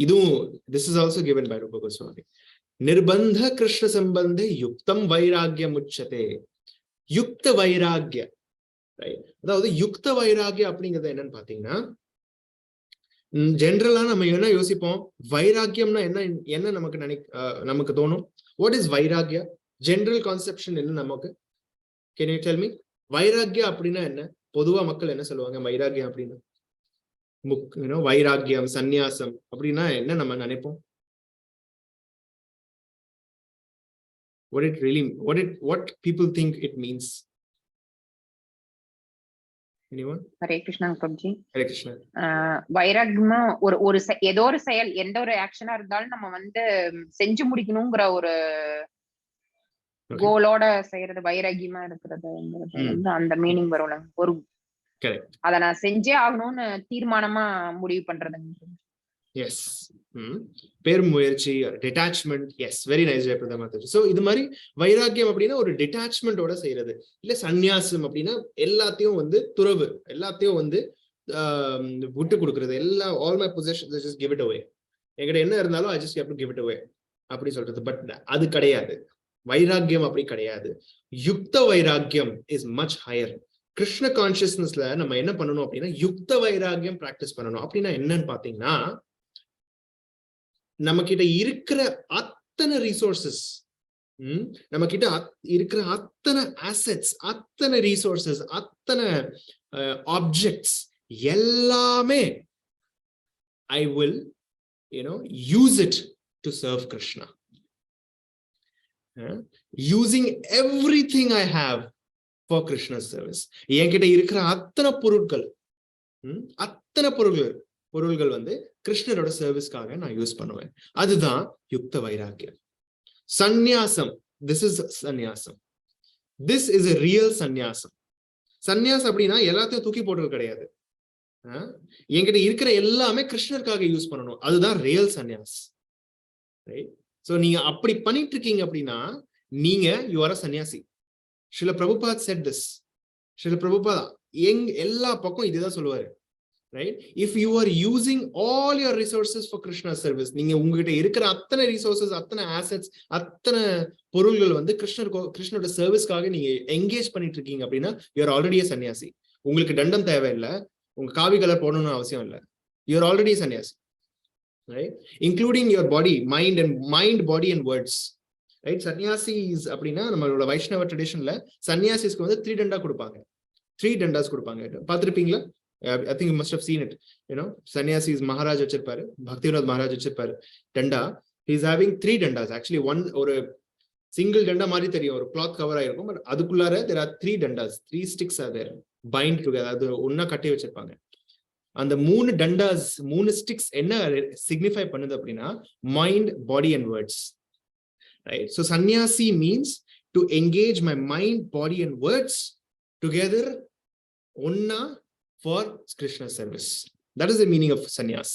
இதுவும் this is also given by Rupa Goswami. நிர்பந்த Krishna சம்பந்தே யுக்தம் வைராக்யம் உச்சதே. யுக்த வைராக்ய, அதாவது யுக்த வைராகியம் அப்படிங்கிறது என்னன்னு பாத்தீங்கன்னா, ஜெனரலா நம்ம என்ன யோசிப்போம், வைராக்கியம்னா என்ன நமக்கு தோணும்? வாட் இஸ் வைராகிய? ஜெனரல் கான்செப்ஷன் என்ன நமக்கு? Can you tell me? வைராகியம் அப்படின்னா என்ன? பொதுவா மக்கள் என்ன சொல்லுவாங்க வைராகியம் அப்படின்னா? வைராகியம், சந்நியாசம் அப்படின்னா என்ன நம்ம நினைப்போம்? What people think it means? Hare Krishna Prabhuji. Hare Krishna. வைராகியமா ஒரு ஏதோ ஒரு செயல், எந்த ஒரு ஆக்ஷனா இருந்தாலும் நம்ம வந்து செஞ்சு முடிக்கணுங்கிற ஒரு கோலோட செய்யறது வைராகியமா இருக்கிறது, அந்த மீனிங் வரும்ல. ஒரு அத நான் செஞ்சே ஆகணும்னு தீர்மானமா முடிவு பண்றதுங்க. எஸ், பெருமுயற்சி, டிட்டாச்மெண்ட். எஸ், வெரி நைஸ் பிரதமர். சோ இது மாதிரி வைராக்கியம் அப்படின்னா ஒரு டிட்டாச்மெண்டோட செய்யறது. இல்ல சந்நியாசம் அப்படின்னா எல்லாத்தையும் வந்து துறவு, எல்லாத்தையும் வந்து விட்டு கொடுக்கறது. எல்லாம் all my positions just give it away. என்கிட்ட என்ன இருந்தாலும் I just have to give it away அப்படி சொல்றது. பட் அது கிடையாது, வைராக்கியம் அப்படி கிடையாது. யுக்த வைராக்கியம் இஸ் மச் ஹையர். கிருஷ்ண கான்சியஸ்னஸ்ல நம்ம என்ன பண்ணணும் அப்படின்னா யுக்த வைராக்கியம் பிராக்டிஸ் பண்ணணும். அப்படின்னா என்னன்னு பாத்தீங்கன்னா நம்ம கிட்ட இருக்கிற அத்தனை ரிசோர்சஸ், நம்ம கிட்ட இருக்கிற அத்தனை அசெட்ஸ், அத்தனை ரிசோர்சஸ், அத்தனை ஆப்ஜெக்ட்ஸ் எல்லாமே I will use it to serve Krishna. Using everything I have for Krishna's service. என்கிட்ட இருக்கிற அத்தனை பொருள்கள் வந்து கிருஷ்ணரோட சர்வீஸ்க்காக நான் யூஸ் பண்ணுவேன். அதுதான் யுக்த வைராக்கியம். சந்நியாசம், திஸ் இஸ் சந்நியாசம். திஸ் இஸ் a real சந்நியாசம். சந்நியாசம் அப்படின்னா எல்லாத்தையும் தூக்கி போடுறது கிடையாது. என்கிட்ட இருக்கிற எல்லாமே கிருஷ்ணருக்காக யூஸ் பண்ணணும். அதுதான் ரியல் சந்நியாஸ். சோ நீங்க அப்படி பண்ணிட்டு இருக்கீங்க அப்படின்னா நீங்க யூ ஆர் a சன்னியாசி. Srila Prabhupad said this. ஸ்ரீல பிரபுபாத் எல்லா பக்கம் இதுதான் சொல்லுவாரு. Right? If you are using all your resources for Krishna service, நீங்க உங்ககிட்ட இருக்கிற அத்தனை ரிசோர்சஸ், அத்தனை அசெட்ஸ், அத்தனை பொருள்கள் வந்து கிருஷ்ணரோட சர்வீஸ்க்காக நீங்க என்கேஜ் பண்ணிட்டு இருக்கீங்க அப்படின்னா you are already a சன்னியாசி. உங்களுக்கு தண்டம் தேவையில்லை, உங்க காவி கலர் போடணும்னு அவசியம் இல்லை. You are already a சன்னியாசி. Right? Including your body, mind, body and words. Right? Sannyasis அப்படின்னா நம்மளோட வைஷ்ணவ ட்ரெடிஷன்ல சன்னியாசிஸ்க்கு வந்து 3 டண்டா கொடுப்பாங்க. 3 டண்டாஸ் கொடுப்பாங்க. பார்த்திருப்பீங்களா? I think you must have seen it. Sannyasi is Maharaj vechirparu, Bhaktivinoda Maharaj vechirparu danda. He is having 3 dandas. Actually one or a single danda mari theriyum, or cloth cover ayirukum, but adukullara there are 3 dandas. 3 sticks are there bind together. Adu onna katti vechirpaanga. And the 3 dandas, 3 sticks enna signify pannudhu appadina mind, body and words. Right? So sannyasi means to engage my mind, body and words together onna for Krishna service. That is the meaning of sannyas.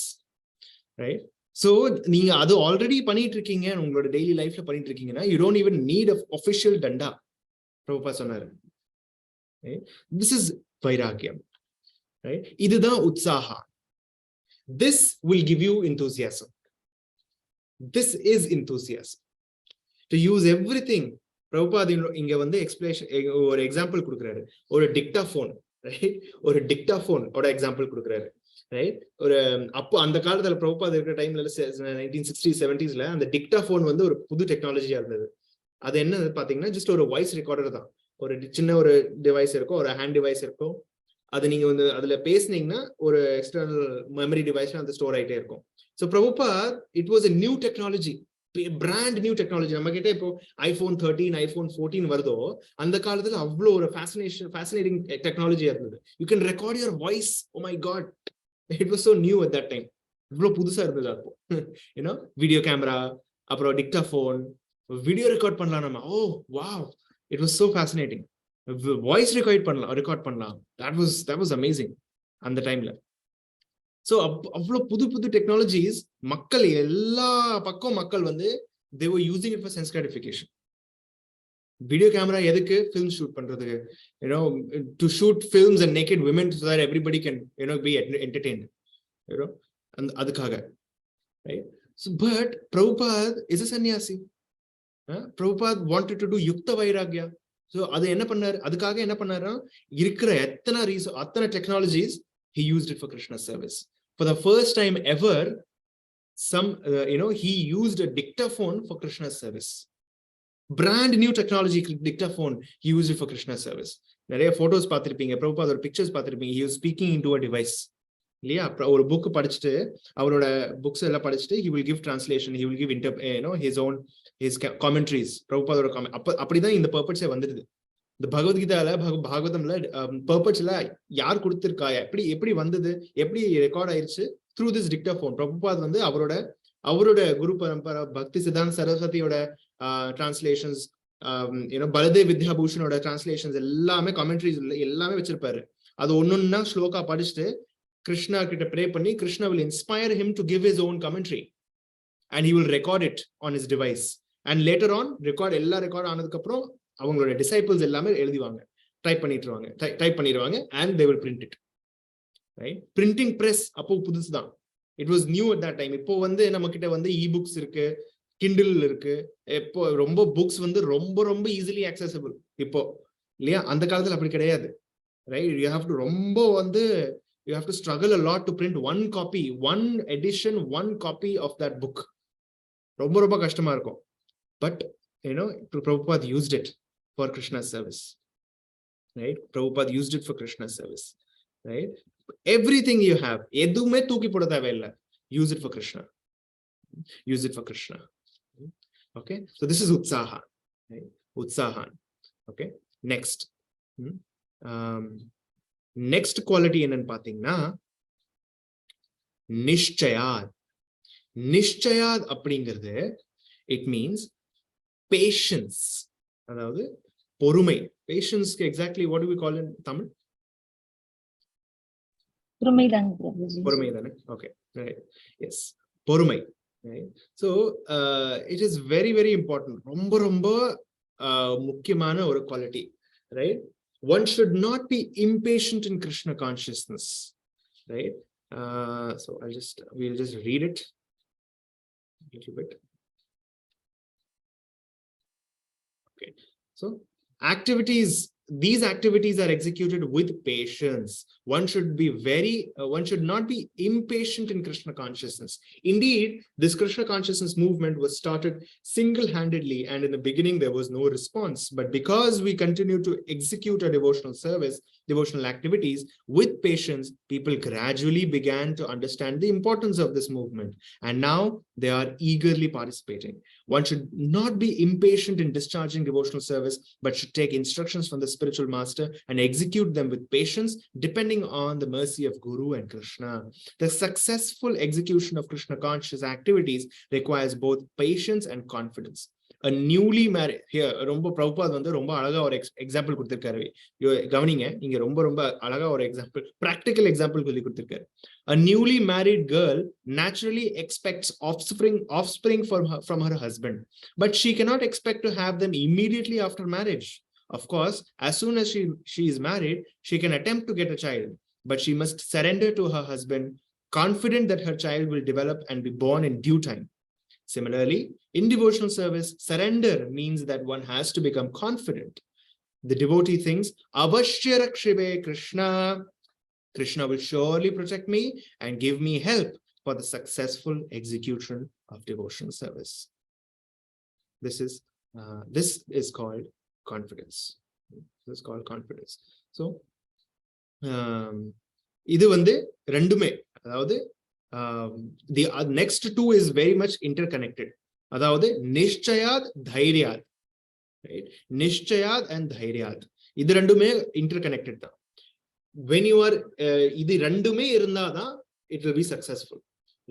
Right? So நீங்க அது already பண்ணிட்டு இருக்கீங்க, உங்களோட daily லைஃப்ல பண்ணிட்டு இருக்கீங்கன்னா you don't even need a official danda. Prabhupada சொன்னாரு. This is vairagyam. Right? இதுதான் உற்சாகா. This will give you enthusiasm. This is enthusiasm. To use everything. Prabhupada இங்க வந்து எக்ஸ்பிளேஷன் ஒரு எக்ஸாம்பிள் கொடுக்குறாரு. ஒரு டிக்டாஃபோன். Right? ஒரு டிக்டாஃபோன் ஓட எக்ஸாம்பிள் கொடுக்குறாரு. ரைட்? ஒரு அப்போ அந்த காலத்துல பிரபுபாத் இருக்கிற டைம்ல 1960s 70sல அந்த டிக்டாஃபோன் வந்து ஒரு புது டெக்னாலஜியா இருந்தது. அது என்ன பாத்தீங்கன்னா ஜஸ்ட் ஒரு வாய்ஸ் ரெக்கார்டர் தான். ஒரு சின்ன ஒரு டிவைஸ் இருக்கும், ஒரு ஹேண்ட் டிவைஸ் இருக்கும். அது நீங்க வந்து அதுல பேசுனீங்கன்னா ஒரு எக்ஸ்டர்னல் மெமரி டிவைஸ்ல அந்த ஸ்டோர் ஆயிட்டே இருக்கும். So Prabhupad it was a new technology, brand new technology. நம்ம கிட்ட இப்போ iPhone 13, iPhone 14 வருதோ அந்த காலத்துல அவ்வளோ ஒரு fascinating டெக்னாலஜியா இருந்தது. You can record your voice. Oh my God, it was so new at that time. இவ்வளோ புதுசா இருந்தது அப்போ. வீடியோ கேமரா, அப்புறம் டிக்டாஃபோன், வீடியோ ரெக்கார்ட் பண்ணலாம் நம்ம. ஓ wow, it was so fascinating. Voice record பண்ணலாம். that was amazing அந்த டைம்ல. ஸோ அவ்வளோ புது டெக்னாலஜிஸ் மக்கள் எல்லா பக்கம் மக்கள் வந்து they were using it for sense gratification. Video camera எதுக்கு? ஃபில்ம் ஷூட் பண்றதுக்கு, to shoot films and naked women so that everybody can be entertained, அதுக்காக. Right? So but Prabhupada is a sannyasi. Prabhupada wanted to do yukta vairagya. So அது என்ன பண்ணாரு? அதுக்காக என்ன பண்ணாரு? இருக்கிற அத்தனை technologies he used it for Krishna's service. For the first time ever, he used a dictaphone for Krishna's service. Brand new technology dictaphone, he used it for Krishna's service. நிறைய photos பார்த்திருப்பீங்க, பிரபுபாத் ஒரு பிக்சர்ஸ் பார்த்திருப்பீங்க. he was speaking into a device. இல்லையா? ஒரு book படிச்சுட்டு, அவரோட books எல்லாம் படிச்சுட்டு he will give translation, he will give his commentaries. பிரபுபாதோட அப்படிதான் இந்த பர்பட்ஸே வந்துடுது. இந்த பகவத்கீதால பாகவதம்ல பர்பட்ஸ்ல யார் கொடுத்திருக்கா, எப்படி வந்தது, எப்படி ரெக்கார்ட் ஆயிருச்சு? Through this டிக்டாஃபோன். பிரபுபாத் வந்து அவரோட குரு பரம்பரா பக்தி சித்தாந்த சரஸ்வதியோட டிரான்ஸ்லேஷன்ஸ், பலதேவ் வித்யாபூஷனோட டிரான்ஸ்லேஷன்ஸ் எல்லாமே, கமெண்ட்ரிஸ் எல்லாமே வச்சிருப்பாரு. அது ஒன்னொன்னா ஸ்லோகா படிச்சுட்டு கிருஷ்ணா கிட்ட ப்ரே பண்ணி Krishna will inspire him to give his own commentary and he will record it on his device and later on எல்லா ரெக்கார்ட் ஆனதுக்கு அப்புறம் அவங்களோட டிசைபிள்ஸ் எல்லாமே எழுதிவாங்க, டைப் பண்ணிடுவாங்க and they will print it. Right? Printing press அப்போ புதுசுதான். It was new at that time. இப்போ நம்ம கிட்ட e-books இருக்கு, Kindle இருக்கு. இப்போ ரொம்ப புக்ஸ் ரொம்ப ஈஸிலி accessible இப்போ இல்லையா? அந்த காலத்துல அப்படி கிடையாது. Right? You have to you have to struggle a lot to print one copy, one edition, one copy of that book. ரொம்ப கஷ்டமா இருக்கும். But Prabhupada used it for Krishna's service. Right? Prabhupada used it for Krishna's service. Right? Everything you have, edume தூக்கி போட தேவையில்லை. Use it for Krishna. Use it for Krishna. Okay? So this is Utsaha. Right? Utsahan. Okay? Next. Next quality என்னன்னு பாத்தீங்கன்னா நிஷ்சயாத். நிஷ்சயாத் அப்படிங்கிறது it means patience. அதாவது பொறுமை. Patience exactly what do we call in Tamil? பொறுமை தானே? Okay. Right. Yes. பொறுமை. Right? So it is very important. ரொம்ப முக்கியமான ஒரு quality. Right? One should not be impatient in Krishna consciousness, right? So we'll just read it a little bit. Okay. So these activities are executed with patience. One should not be impatient in Krishna consciousness. Indeed, this Krishna consciousness movement was started single-handedly, and in the beginning there was no response. But because we continue to execute our devotional activities with patience, people gradually began to understand the importance of this movement, and now they are eagerly participating. One should not be impatient in discharging devotional service, but should take instructions from the spiritual master and execute them with patience, depending on the mercy of Guru and Krishna. The successful execution of Krishna conscious activities requires both patience and confidence. A newly married, here ரொம்ப பிரபுபாத் ரொம்ப அழகா ஒரு example கொடுத்திருக்காரு. கவனிங்க, இங்க ரொம்ப அழகா ஒரு எக்ஸாம்பிள், பிராக்டிக்கல் எக்ஸாம்பிள் சொல்லி கொடுத்திருக்காரு. A newly married girl naturally expects offspring from her husband, but she cannot expect to have them immediately after marriage. Of course, as soon as she is married, she can attempt to get a child, but she must surrender to her husband, confident that her child will develop and be born in due time. Similarly, in devotional service, surrender means that one has to become confident. The devotee thinks, Avashya Rakshibe Krishna. Krishna will surely protect me and give me help for the successful execution of devotional service. This is called confidence. This is called confidence. So, இது ரெண்டுமே, அதாவது the next two is very much interconnected. அதாவது நிஷ்சயாத் தைர்யாத். Right? Nishchayad and Dhairyad. இது ரெண்டுமே interconnected தான். When you are இது ரெண்டுமே இருந்தாதான் it will be successful.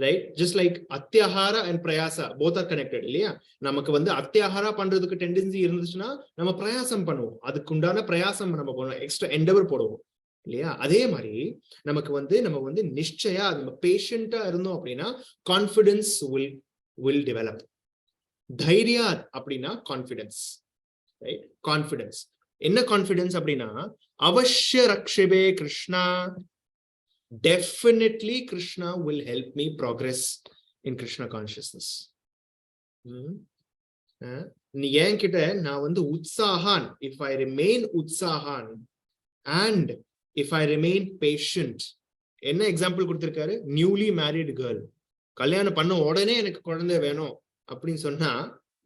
Right? Just like Atyahara and Prayasa, both are connected. இல்லையா? நமக்கு Atyahara பண்றதுக்கு tendency இருந்துச்சுன்னா நம்ம பிரயாசம் பண்ணுவோம். அதுக்கு உண்டான பிரயாசம் நம்ம பண்ணுவோம், எக்ஸ்ட்ரா எண்டவர் போடுவோம். இல்லையா? அதே மாதிரி நமக்கு நம்ம நிச்சயா நம்ம பேஷண்டா இருந்தோம் அப்படின்னா கான்ஃபிடன்ஸ் will develop. தைரியாத் அப்படின்னா கான்ஃபிடன்ஸ். Right? Confidence. என்ன கான்ஃபிடன்ஸ் அப்படின்னா அவஷ்ய ரக்ஷிபே Krishna. Definitely Krishna will help me progress in Krishna consciousness. நீ என்கிட்ட நான் உற்சாகான், if I remain உற்சாகான் and if I remain patient. என்ன எக்ஸாம்பிள் கொடுத்திருக்காரு? நியூலி மேரிட் கேர்ள், கல்யாணம் பண்ண உடனே எனக்கு குழந்தை வேணும் அப்படின்னு சொன்னா,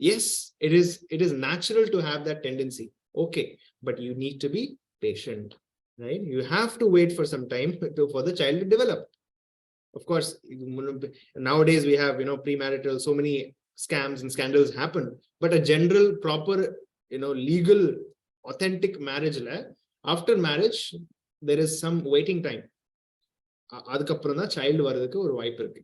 yes, it is natural to have that tendency. Okay, but you need to be patient, right? You have to wait for some time for the child to develop. Of course, nowadays we have premarital, so many scams and scandals happen, but a general proper legal authentic marriage after marriage there is some waiting time. அதுக்கப்புறம் தான் child வர்றதுக்கு ஒரு வாய்ப்பு இருக்கு,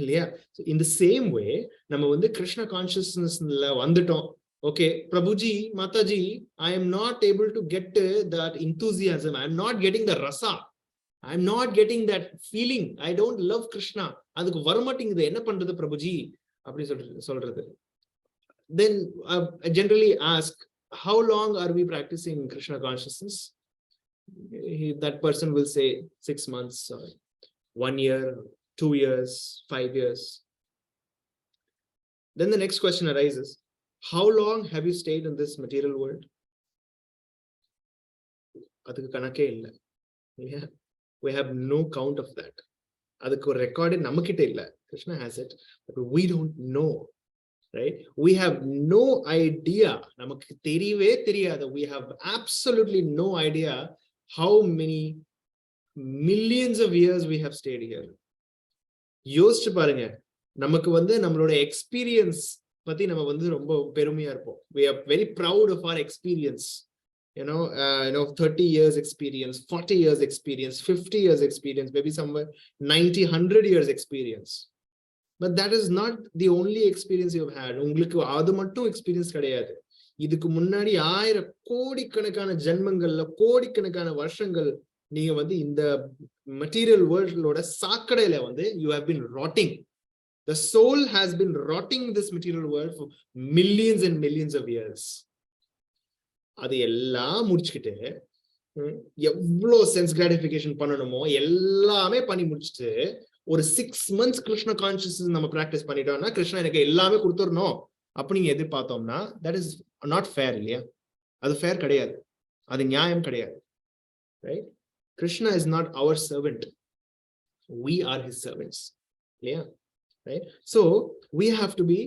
இல்லையா? In the same way, நம்ம கிருஷ்ண கான்சியஸ்னஸ்ல வந்துட்டோம், Okay, Prabhuji, Mataji, I am not able to get that enthusiasm. I am not getting the rasa. I am not getting that feeling. I don't love Krishna. அதுக்கு வரமாட்டேங்குது என்ன பண்றது பிரபுஜி அப்படி சொல்றது. Then I generally ask, how long are we practicing Krishna consciousness? That person will say 6 months, 1 year, 2 years, 5 years. Then the next question arises, how long have you stayed in this material world? அதுக்கு கணக்கே இல்ல. Yeah. We have no count of that. அதுக்கு ஒரு record நம்மகிட்ட இல்ல. Krishna has it, but we don't know, right? We have no idea. நமக்கு தெரியவே தெரியாது. We have absolutely no idea how many millions of years we have stayed here. யோசிச்சு பாருங்க, நமக்கு நம்மளோட எக்ஸ்பீரியன்ஸ் பத்தி நம்ம ரொம்ப பெருமையா இருப்போம். We are very proud of our experience. 30 years experience, 40 years experience, 50 years experience, maybe somewhere 90, 100 years experience. But that is not the only experience you have had. உங்களுக்கு அது மட்டும் எக்ஸ்பீரியன்ஸ் கிடையாது. இதுக்கு முன்னாடி 1000 கோடிக்கணக்கான ஜென்மங்கள்ல கோடிக்கணக்கான வருஷங்கள் நீங்க இந்த material வேர்ல்டோட சாக்கடையில you have been rotting. The soul has been rotting this material world for millions and millions of years. அது எல்லாம் முடிச்சுக்கிட்டு எவ்வளோ சென்ஸ் கிராட்டிஃபிகேஷன் பண்ணணுமோ எல்லாமே பண்ணி முடிச்சுட்டு ஒரு 6 months கிருஷ்ண கான்சியஸ்னஸ் நம்ம பிராக்டிஸ் பண்ணிட்டோம்னா கிருஷ்ணா எனக்கு எல்லாமே கொடுத்துடணும் அப்படின்னு எதிர்பார்த்தோம்னா that is not fair இல்லையா? அது ஃபேர் கிடையாது, அது நியாயம் கிடையாது, right? Krishna is not our servant, we are his servants, இல்லையா? Right? So we have to be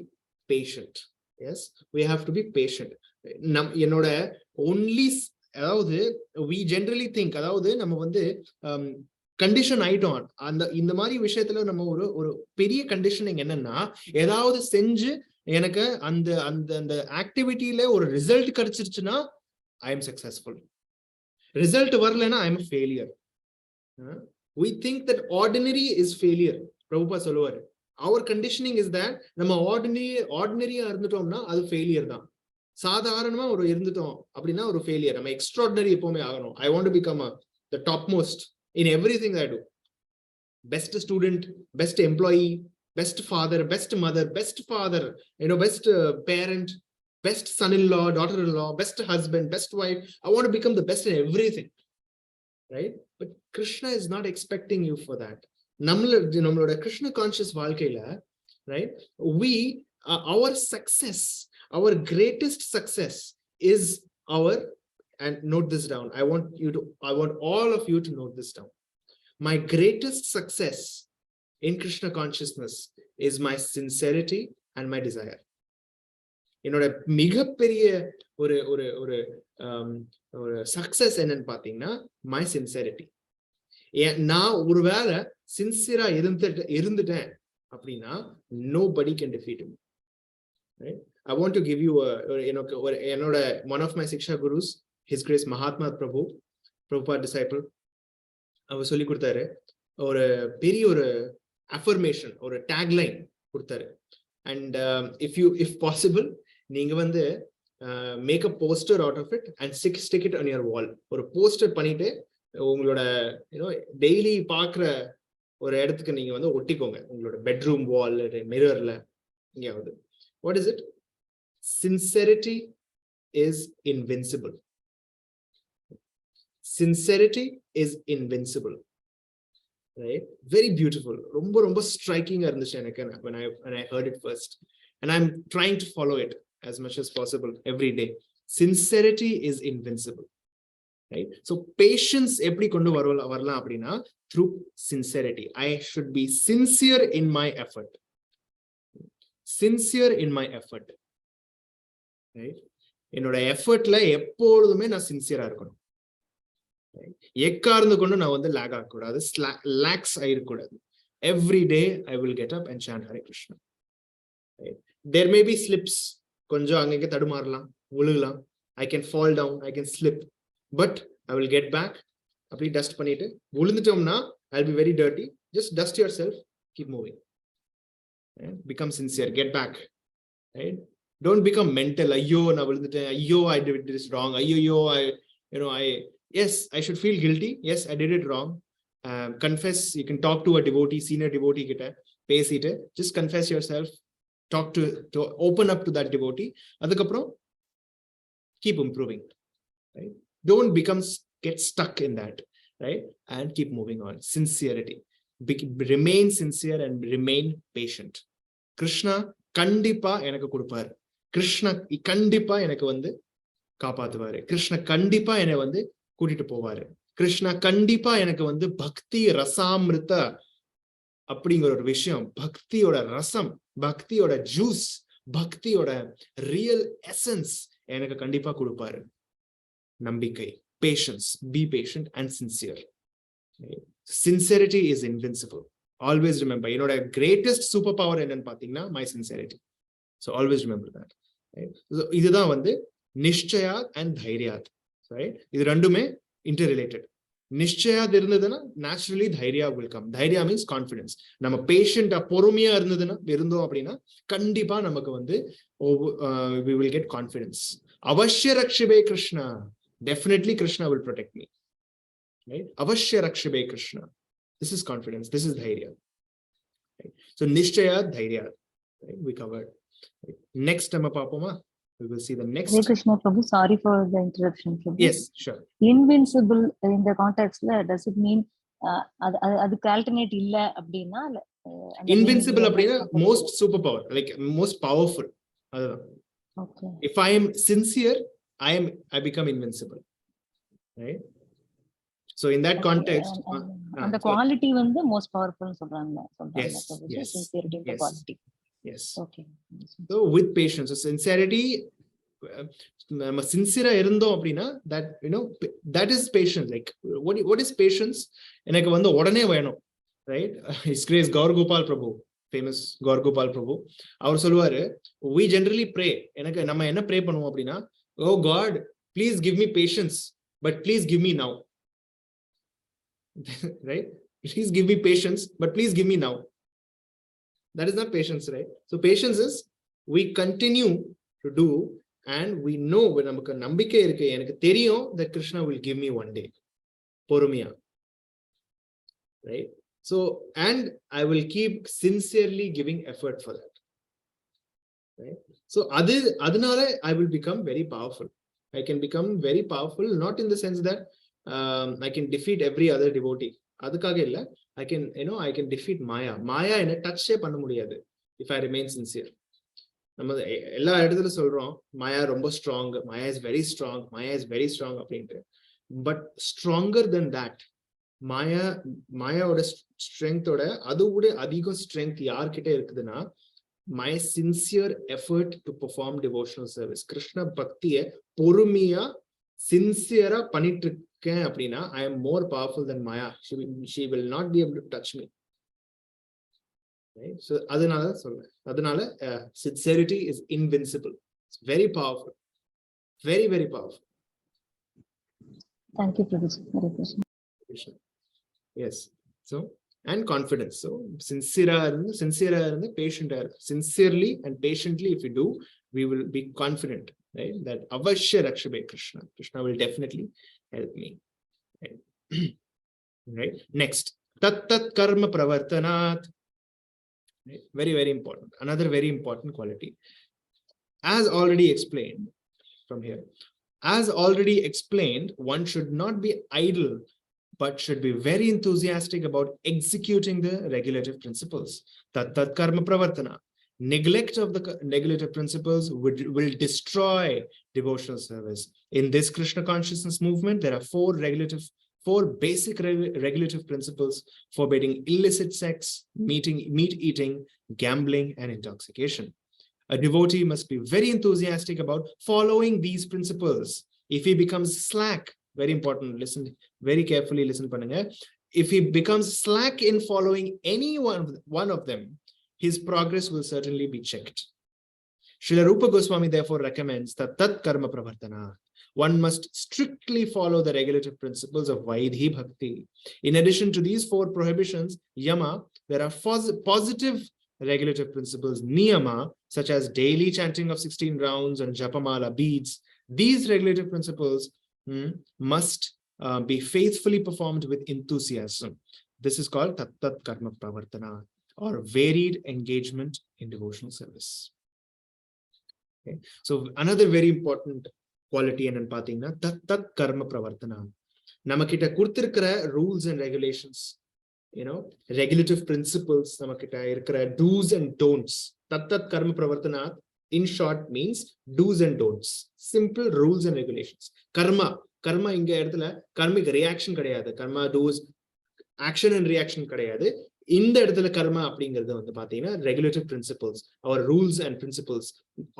patient. Yes, we have to be patient. என்னோட only, அதாவது we generally think, அதாவது நம்ம கண்டிஷன் ஆயிட்டோம். இந்த மாதிரி விஷயத்துல நம்ம ஒரு பெரிய கண்டிஷனிங் என்னன்னா, ஏதாவது செஞ்சு எனக்கு அந்த அந்த அந்த ஆக்டிவிட்டியில ஒரு ரிசல்ட் கிடைச்சிருச்சுன்னா ஐ எம் சக்சஸ்ஃபுல், ரிசல்ட் வரலன்னா I am failure. we think that ordinary is failure. Prabhupada சொல்லுவாரு, our conditioning is that நம்ம ஆர்டினரியா இருந்துட்டோம்னா அது ஃபெயிலியர் தான். சாதாரணமா ஒரு இருந்துட்டோம் அப்படின்னா ஒரு ஃபெயிலியர். நம்ம எக்ஸ்ட்ராடினரி எப்பவுமே ஆகணும். I want to become the topmost in everything I do. Best student, best employee, best father, best mother, best father, best parent, best son-in-law, daughter-in-law, best husband, best wife. I want to become the best in everything, right? But Krishna is not expecting you for that. நம்மளோட Krishna conscious வாழ்க்கையில, right, our success, our greatest success is our, and note this down, I want all of you to note this down. My greatest success in Krishna consciousness is my sincerity and my desire. என்னோட மிகப்பெரிய ஒரு ஒரு ஒரு ஒரு success என்னன்னு பாத்தீங்கன்னா my sincerity. நான் ஒருவேளை சின்சியரா இருந்துட்டேன் அப்படின்னா nobody can defeat me, right? I want to give you என்னோட one of my Siksha Gurus, His Grace Mahatma Prabhupada disciple, அவர் சொல்லி கொடுத்தாரு ஒரு பெரிய ஒரு affirmation, ஒரு tagline கொடுத்தாரு. And if possible, நீங்க make a poster out of it and stick it on your wall. ஒரு poster பண்ணிட்டு உங்களோட டெய்லி பாக்குற ஒரு இடத்துக்கு நீங்க ஒட்டிக்கோங்க, உங்களோட பெட்ரூம் வால், மிரர்ல, எங்கேயாவது. What is it? Sincerity is invincible. Sincerity is invincible, right? Very beautiful. ரொம்ப striking இருந்துச்சு எனக்கு when I heard it first, and I'm trying to follow it as much as possible every day. Sincerity is invincible, right? So patience எப்படி கொண்டு வரலாம் அப்படின்னா through sincerity. I should be sincere in my effort. Sincere in my effort, right? என்னோட எஃபர்ட்ல எப்பொழுதுமே நான் சின்சியரா இருக்கணும். எக்கார்ந்து கொண்டு நான் லாக் ஆகக்கூடாது, lakhs ஆயிருக்கூடாது. Every day I will get up and chant Hare Krishna, right? There may be slips, கொஞ்சம் அங்கங்க தடுமாறலாம், விழுகலாம். I can fall down, I can slip, but I will get back. அப்படி டஸ்ட் பண்ணிட்டு, விழுந்துட்டோம்னா I'll be very dirty. Just dust yourself, keep moving, right? Become sincere, get back, right? Don't become mental. Ayyo, I did this wrong. Ayyo, yes, I should feel guilty. Yes, I did it wrong. Confess. You can talk to a devotee, senior devotee, just confess yourself. Talk to open up to that devotee. Adukapro, keep improving. Right? Don't get stuck in that. Right? And keep moving on. Sincerity. Remain sincere and remain patient. Krishna kandipa enakku kodupar. Krishna kandipa enakku vandu kaapathuvaru. Krishna kandipa enna vandu kootittu povaru. Krishna kandipa enakku vandu bhakti rasamrita அப்படிங்கிற ஒரு விஷயம், பக்தியோட ரசம், பக்தியோட juice, பக்தியோட real essence எனக்கு கண்டிப்பா கொடுப்பாரு. நம்பிக்கை, patience, be patient and sincere. Sincerity is invincible. Always remember, என்னோட greatest superpower என்னன்னு பாத்தீங்கன்னா my sincerity. So always remember that. Right? So இதுதான் வந்து நிஷ்சயாத் and தைரியாத். Right? இது ரெண்டுமே interrelated. நிஷ்சயாத் இருந்ததுன்னா naturally தைரியா will come. தைரியா means confidence. நம்ம பேஷண்டா பொறுமையா இருந்தோம் அப்படின்னா கண்டிப்பா நமக்கு வந்து we will get confidence. அவஷ்ய ரக்ஷிபே Krishna. Definitely Krishna will protect me. Right? Avashya rakshibhe Krishna. This is confidence. This is dhairya. Right? So nishchaya dhairya. Right? We covered. Right? Next time papoma, we will see the next. Hare Krishna Prabhu, sorry for the interruption. Prabhu. Yes, sure. Invincible in the context, does it mean அதுக்கு alternate இல்ல அப்படின்னா invincible அப்படின்னா most superpower, like most powerful. Okay. If I am sincere, I become invincible. Right? So in that context, and the quality வந்து most powerful சொல்றாங்க. Yes. Sincerity and quality. Yes. Okay. So with patience, so sincerity, நம்ம சின்சியரா இருந்தோம் அப்படின்னா that that is patience. Like what is patience? எனக்கு வந்து உடனே வேணும். Right? His grace Gaur Gopal Prabhu, famous Gaur Gopal Prabhu, அவர் சொல்லுவாரு, we generally pray. எனக்கு நம்ம என்ன ப்ரே பண்ணுவோம் அப்படின்னா, oh God, please give me patience, but please give me now. Right? Please give me patience, but please give me now. That is not patience, right? So patience is we continue to do and we know when நமக்கு நம்பிக்கை இருக்கு, எனக்கு தெரியும் that Krishna will give me one day. பொறுமையா. Right? So, and I will keep sincerely giving effort for that. Right? So adunala I will become very powerful. I can become very powerful, not in the sense that I can defeat every other devotee. அதுக்காக இல்ல, I can defeat Maya. Maya என்ன டச்சே பண்ண முடியாது if I remain sincere. நம்ம எல்லா இடத்துல சொல்றோம் Maya ரொம்ப strong, Maya is very strong, Maya is very strong அப்படின்ட்டு. But stronger than that, மாயாவோட ஸ்ட்ரெngthோட அதோட அதிக ஸ்ட்ரெngth யார்கிட்ட இருக்குதுன்னா my sincere effort to perform devotional service. Krishna bhaktiye பொறுமையா சின்சியரா பண்ணிட்டு இருக்கேன் அப்படின்னா I am more powerful than Maya. She will not be able to touch me. Right? So அதனால sincerity is invincible. It's very powerful. Very, very powerful. Thank you, Prabhu. Hare Krishna. Yes. So, and confidence. So, sincere, patient. Sincerely and patiently, if we do, we will be confident, right? That avashya rakshibhe Krishna. Krishna will definitely help me. Right? Right? Next, tat karma pravartanat. Right? Very, very important. Another very important quality. As already explained from here, one should not be idle, but should be very enthusiastic about executing the regulative principles. Tat karma pravartana. Neglect of the regulative principles will destroy devotional service. In this Krishna consciousness movement, there are four basic regulative principles forbidding illicit sex, meat eating, gambling, and intoxication. A devotee must be very enthusiastic about following these principles. If he becomes slack, very important, listen very carefully, listen pannunga. If he becomes slack in following any one of them, his progress will certainly be checked. Srila Rupa Goswami therefore recommends that tat karma pravartana. One must strictly follow the regulative principles of Vaidhi Bhakti. In addition to these four prohibitions, yama, there are positive regulative principles, niyama, such as daily chanting of 16 rounds and japamala beads, these regulative principles must be faithfully performed with enthusiasm. This is called tat karma pravartana, or varied engagement in devotional service. Okay. So another very important quality and pathina tat karma pravartana. Namakita kurtirkara rules and regulations, regulative principles, namakita do's and don'ts. Tat karma pravartana, in short, means do's and don'ts. Simple rules and regulations. Karma inga eduthala karmic reaction kadayadu. Karma do's action and reaction kadayadu. இந்த இடத்துல கர்மா அப்படிங்கிறது வந்து பாத்தீங்கன்னா regulative principles or rules and principles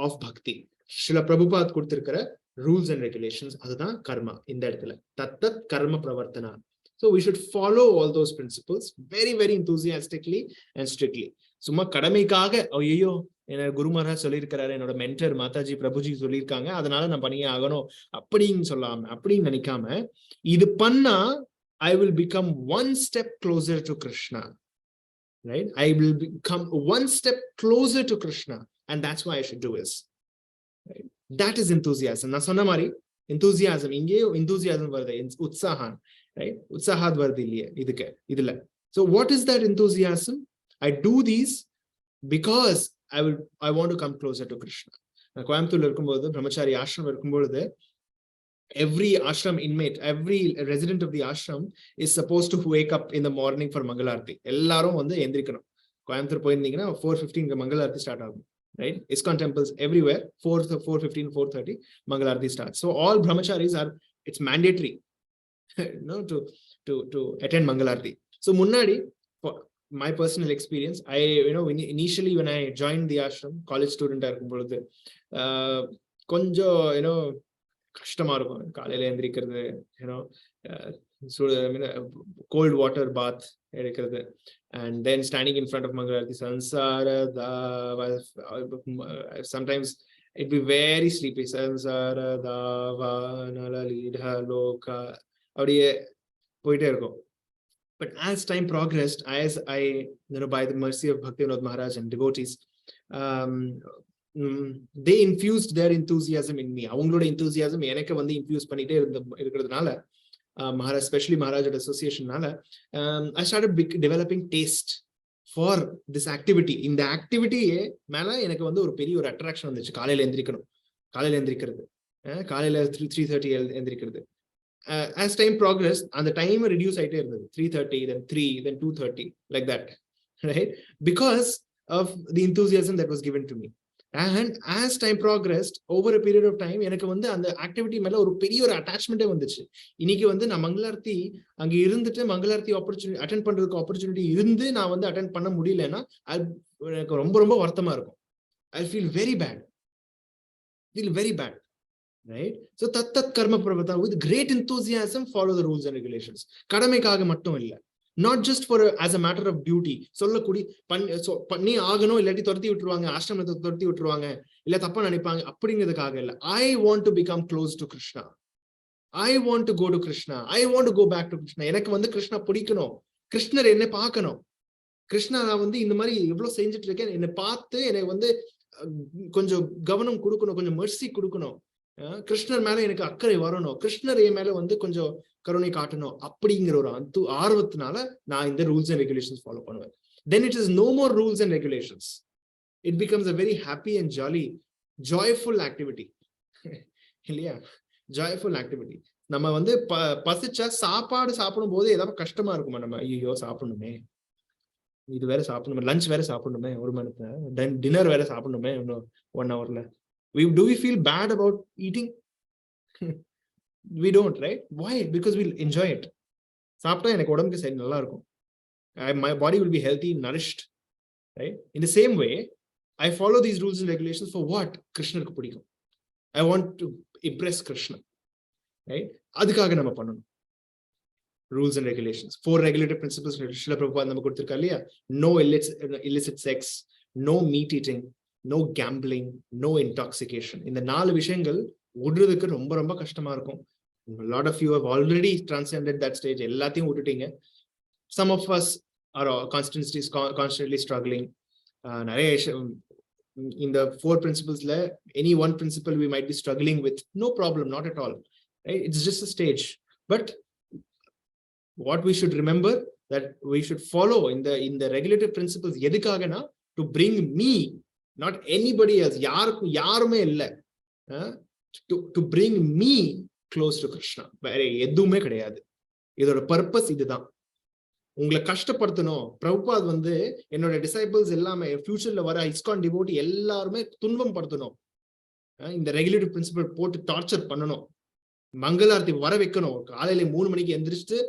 of bhakti. Srila Prabhupad கொடுத்திருக்கிற rules and regulations, அதுதான் கர்மா இந்த இடத்துல. தத்தத் கர்ம பிரவர்த்தனா. So we should follow all those principles very, very enthusiastically and strictly. சும்மா கடமைக்காக ஐயோ என்ன குரு மகாராஜ் சொல்லியிருக்கிறாரு, என்னோட மென்டர் மாதாஜி பிரபுஜி சொல்லியிருக்காங்க, அதனால நான் பண்ணியே ஆகணும் அப்படின்னு சொல்லாம, அப்படின்னு நினைக்காம, இது பண்ணா I will become one step closer to Krishna. Right? I will become one step closer to Krishna, and that's why I should do this. Right? That is enthusiasm. Na sonna mari enthusiasm inge enthusiasm varde utsahan, right? Utsahad varde illiye iduke idilla. So what is that enthusiasm? I do these because I want to come closer to Krishna. Na Coimbatore irukumbodhu brahmachari ashram irukumbodhu every ashram inmate, every resident of the ashram is supposed to wake up in the morning for Mangalarti. Ellarum vandu endrikkanum. Coimbatore poirundinga 4:15 Mangalarti start agum, right? ISKCON temples everywhere 4:15 4:30 Mangalarti starts. So all brahmacharis are, it's mandatory to attend Mangalarti. So munnadi, for my personal experience, I initially when I joined the ashram, college student irukumbodhu konjo கஷ்டமா இருக்கும் காலையில எந்திரிக்கிறது, cold water bath எடுக்கிறது, and then standing in front of Mangalarti sansara dava, sometimes it be very sleepy, sansara dava nalalidha loka அப்படியே போயிட்டே இருக்கும். But as time progressed, as I by the mercy of Bhaktivinoda Maharaj and devotees, they infused their enthusiasm in me. அவங்களோட enthusiasm எனக்கு வந்து infuse பண்ணிட்டே இருக்கிறதுனால, Maharaj, especially Maharaj associationனால, I started developing taste for this activity. இந்த activity மேல எனக்கு வந்து ஒரு பெரிய ஒரு attraction வந்துச்சு. காலையில எந்திரிக்கிறது, காலையில 3:30 எந்திரிக்கிறது. As time progressed, and the time reduce ஆயிட்டே இருந்தது. 3:30, then 3, then 2:30, like that, right? Because of the enthusiasm that was given to me. And as time progressed, over a period of time, எனக்கு வந்து அந்த ஆக்டிவிட்டி மேல ஒரு பெரிய ஒரு அட்டாச்மெண்டே வந்துச்சு. இன்னைக்கு வந்து நான் மங்களார்த்தி அங்க இருந்துட்டு மங்களார்த்தி ஆப்பர்ச்சுனிட்டி அட்டென்ட் பண்றதுக்கு ஆப்பர்ச்சுனிட்டி இருந்து நான் வந்து அட்டென்ட் பண்ண முடியலன்னா எனக்கு ரொம்ப ரொம்ப வருத்தமா இருக்கும். I feel very bad, right? So tat karma pravartana, with great enthusiasm follow the rules and regulations. கடமைக்காக மட்டும் இல்ல, not just for as a matter of duty. சொல்லக்கூடி பண்ணி ஆகணும், இல்லாட்டி துரத்தி விட்டுருவாங்க, ஆசிரமத்தை துரத்தி விட்டுருவாங்க, இல்ல தப்பா நினைப்பாங்க அப்படிங்கிறதுக்காக இல்ல. I want to become close to Krishna. I want to go to Krishna. I want to go back to Krishna. எனக்கு வந்து கிருஷ்ணா பிடிக்கணும், கிருஷ்ணர் என்னை பார்க்கணும், கிருஷ்ணா நான் வந்து இந்த மாதிரி எவ்வளவு செஞ்சுட்டு இருக்கேன், என்னை பார்த்து எனக்கு வந்து கொஞ்சம் கவனம் கொடுக்கணும், கொஞ்சம் மெர்சி கொடுக்கணும், கிருஷ்ணர் மேல எனக்கு அக்கறை வரணும், கிருஷ்ணர் என் மேல வந்து கொஞ்சம் கருணை காட்டணும் அப்படிங்கிற ஒரு ஆர்வத்தினால நான் இந்த ரூல்ஸ் அண்ட் ரெகுலேஷன்ஸ் ஃபாலோ பண்ணுவேன். Then it is no more rules and regulations. It becomes a very happy and jolly, joyful activity. இல்லையா? Joyful activity. நம்ம வந்து பசிச்சா சாப்பாடு சாப்பிடும் போது ஏதாவது கஷ்டமா இருக்குமா, நம்ம ஐயோ சாப்பிடணுமே, இது வேற சாப்பிடணுமே, லஞ்ச் வேற சாப்பிடணுமே, ஒரு மணி நேரத்துல டின்னர் வேற சாப்பிடணுமே, இன்னும் 1 hourல. Do we feel bad about eating? We don't, right? Why? Because we'll enjoy it. சாப்பிட்டா எனக்கு உடம்புக்கு சரி நல்லா இருக்கும். My body will be healthy, nourished, right? In the same way, I follow these rules and regulations for what? கிருஷ்ணருக்கு பிடிக்கும். I want to impress Krishna, right? அதுக்காக நம்ம பண்ணணும். Rules and regulations. 4 regulative principles Srila Prabhupada நம்ம கொடுத்திருக்காரு இல்லையா? No illicit sex, no meat eating, no gambling, no intoxication. இந்த 4 விஷயங்கள் விடுறதுக்கு ரொம்ப ரொம்ப கஷ்டமா இருக்கும். A lot of you have already transcended that stage. எல்லாத்தையும் விட்டுட்டீங்க. Some of us are constantly struggling. in the 4 principles, any one principle we might be struggling with, no problem, not at all, right? It's just a stage. But what we should remember, that we should follow in the regulative principles, edukagana, to bring me, not anybody else, yarume illa, to bring me close to Krishna. Vera edume kediyadu. Idoda purpose idudhaan. உங்களை கஷ்டப்படுத்தணும். பிரபுபாத் வந்து என்னோட disciples எல்லாமே ஃபியூச்சர்ல வர ISKCON devotee எல்லாருமே துன்பம் படுத்தணும். இந்த regulative principal போட்டு டார்ச்சர் பண்ணணும். மங்களாரத்தி வர வைக்கணும். காலையில 3 மணிக்கு எந்திரிச்சு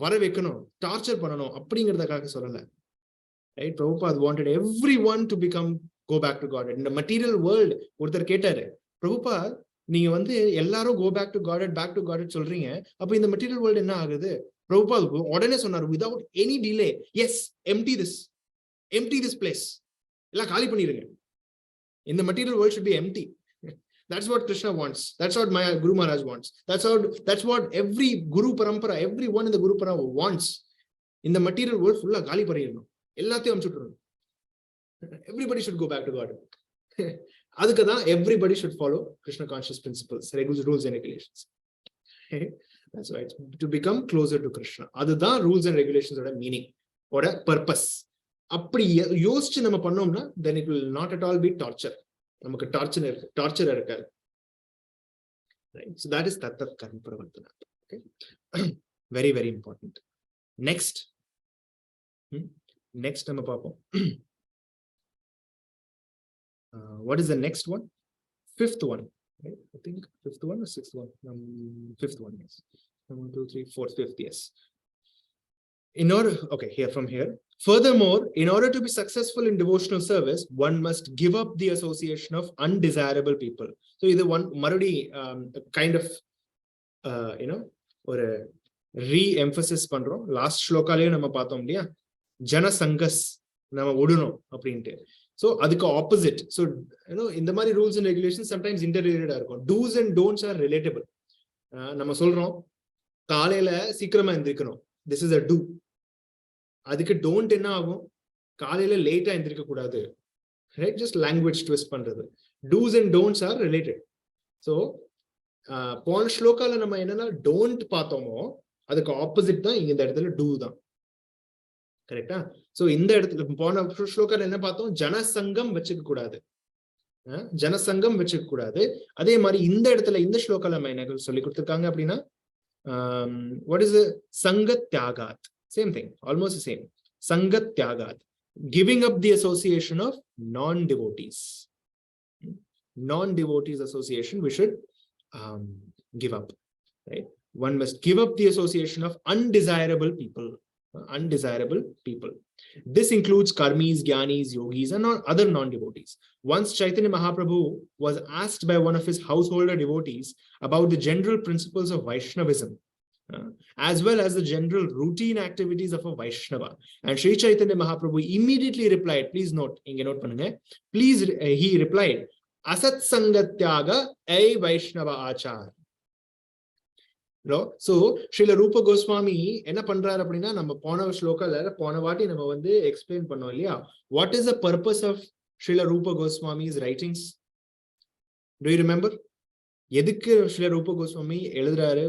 வர வைக்கணும், டார்ச்சர் பண்ணணும் அப்படிங்கிறதுக்காக சொல்லல. Right? Prabhupada wanted everyone to become go back to God. இந்த மெட்டீரியல் வேர்ல்டு ஒருத்தர் கேட்டாரு, பிரபுபாத் நீங்க வந்து எல்லாரும் கோ பேக் டு காட் சொல்றீங்க, அப்ப இந்த மெட்டீரியல் வேர்ல்டு என்ன ஆகுது? Prabhupada உடனே சொன்னார், without any delay, yes, empty this place. எல்லாம் காலி பண்ணிருங்க. In the material world should be empty. That's what Krishna wants. That's what my Guru Maharaj wants. That's what every Guru Parampara, everyone in the Guru Parampara wants. In the material world, fulla காலி பண்ணிரணும். எல்லாத்தையும் அம்சுட்டுறணும். Everybody should go back to God. அதுக்கு தான் everybody should follow Krishna conscious principles, rules and regulations. That's right. To become closer to Krishna. அதுதான் rules and regulations ஓட meaning, ஓட purpose. அப்படி யோசிச்சு நம்ம பண்ணோம்னா then it will not at all be torture. நமக்கு டார்ச்சர் இருக்காது. Right? So that is Tattva Karma Pravartana. Okay? Very, very important. Next நம்ம பார்ப்போம். What is the next one? 5th one. Right? I think 5th one or 6th one? 5th one, yes. 1, 2, 3, 4, 5th, yes. From here. Furthermore, in order to be successful in devotional service, one must give up the association of undesirable people. So, either one, marudi, kind of, or re-emphasis pandrom. Last shloka le nama paathom liya. Jana sangas nama odunom appadinte. So adukku opposite. So in the mari rules and regulations sometimes interrelated இருக்கும். Do's and don'ts are relatable. நம்ம சொல்றோம் காலையில சீக்கிரமா எந்திரிக்கணும். This is a do. அதுக்கு don't என்ன ஆகும்? காலையில லேட்டா எந்திரிக்க கூடாது. Right? Just language twist பண்றது. Do's and don'ts are related. So போன ஸ்லோகால நம்ம என்னன்னா don't பார்த்தோமோ அதுக்கு ஆப்போசிட் தான் இந்த இடத்துல do தான். கரெக்டா? சோ இந்த இடத்துல போன ஸ்லோகத்துல என்ன பார்த்தோம்? ஜனசங்கம் வச்சுக்க கூடாது. அதே மாதிரி இந்த இடத்துல இந்த ஸ்லோகத்துல நம்ம என்ன சொல்லி கொடுத்திருக்காங்க அப்படின்னா, what is the sangat tyagat? Same thing, almost the same. Sangat tyagat, giving up the association of non-devotees. Non-devotees association we should give up. Right? One must give up the association of undesirable people. This includes karmis, jnanis, yogis, and other non-devotees. Once Chaitanya Mahaprabhu was asked by one of his householder devotees about the general principles of Vaishnavism, as well as the general routine activities of a Vaishnava. And Sri Chaitanya Mahaprabhu immediately replied, please note, he replied, Asat Sangatyaga Ai Vaishnava Achar. So Srila Rupa Goswami என்ன பண்றாரு அப்படின்னா, நம்ம போன வாட்டி நம்ம வந்து explain பண்ணோம் இல்லையா, what is the purpose of Srila Rupa Goswami's writings? Do you remember? எதுக்கு Srila Rupa Goswami எழுதுறாரு?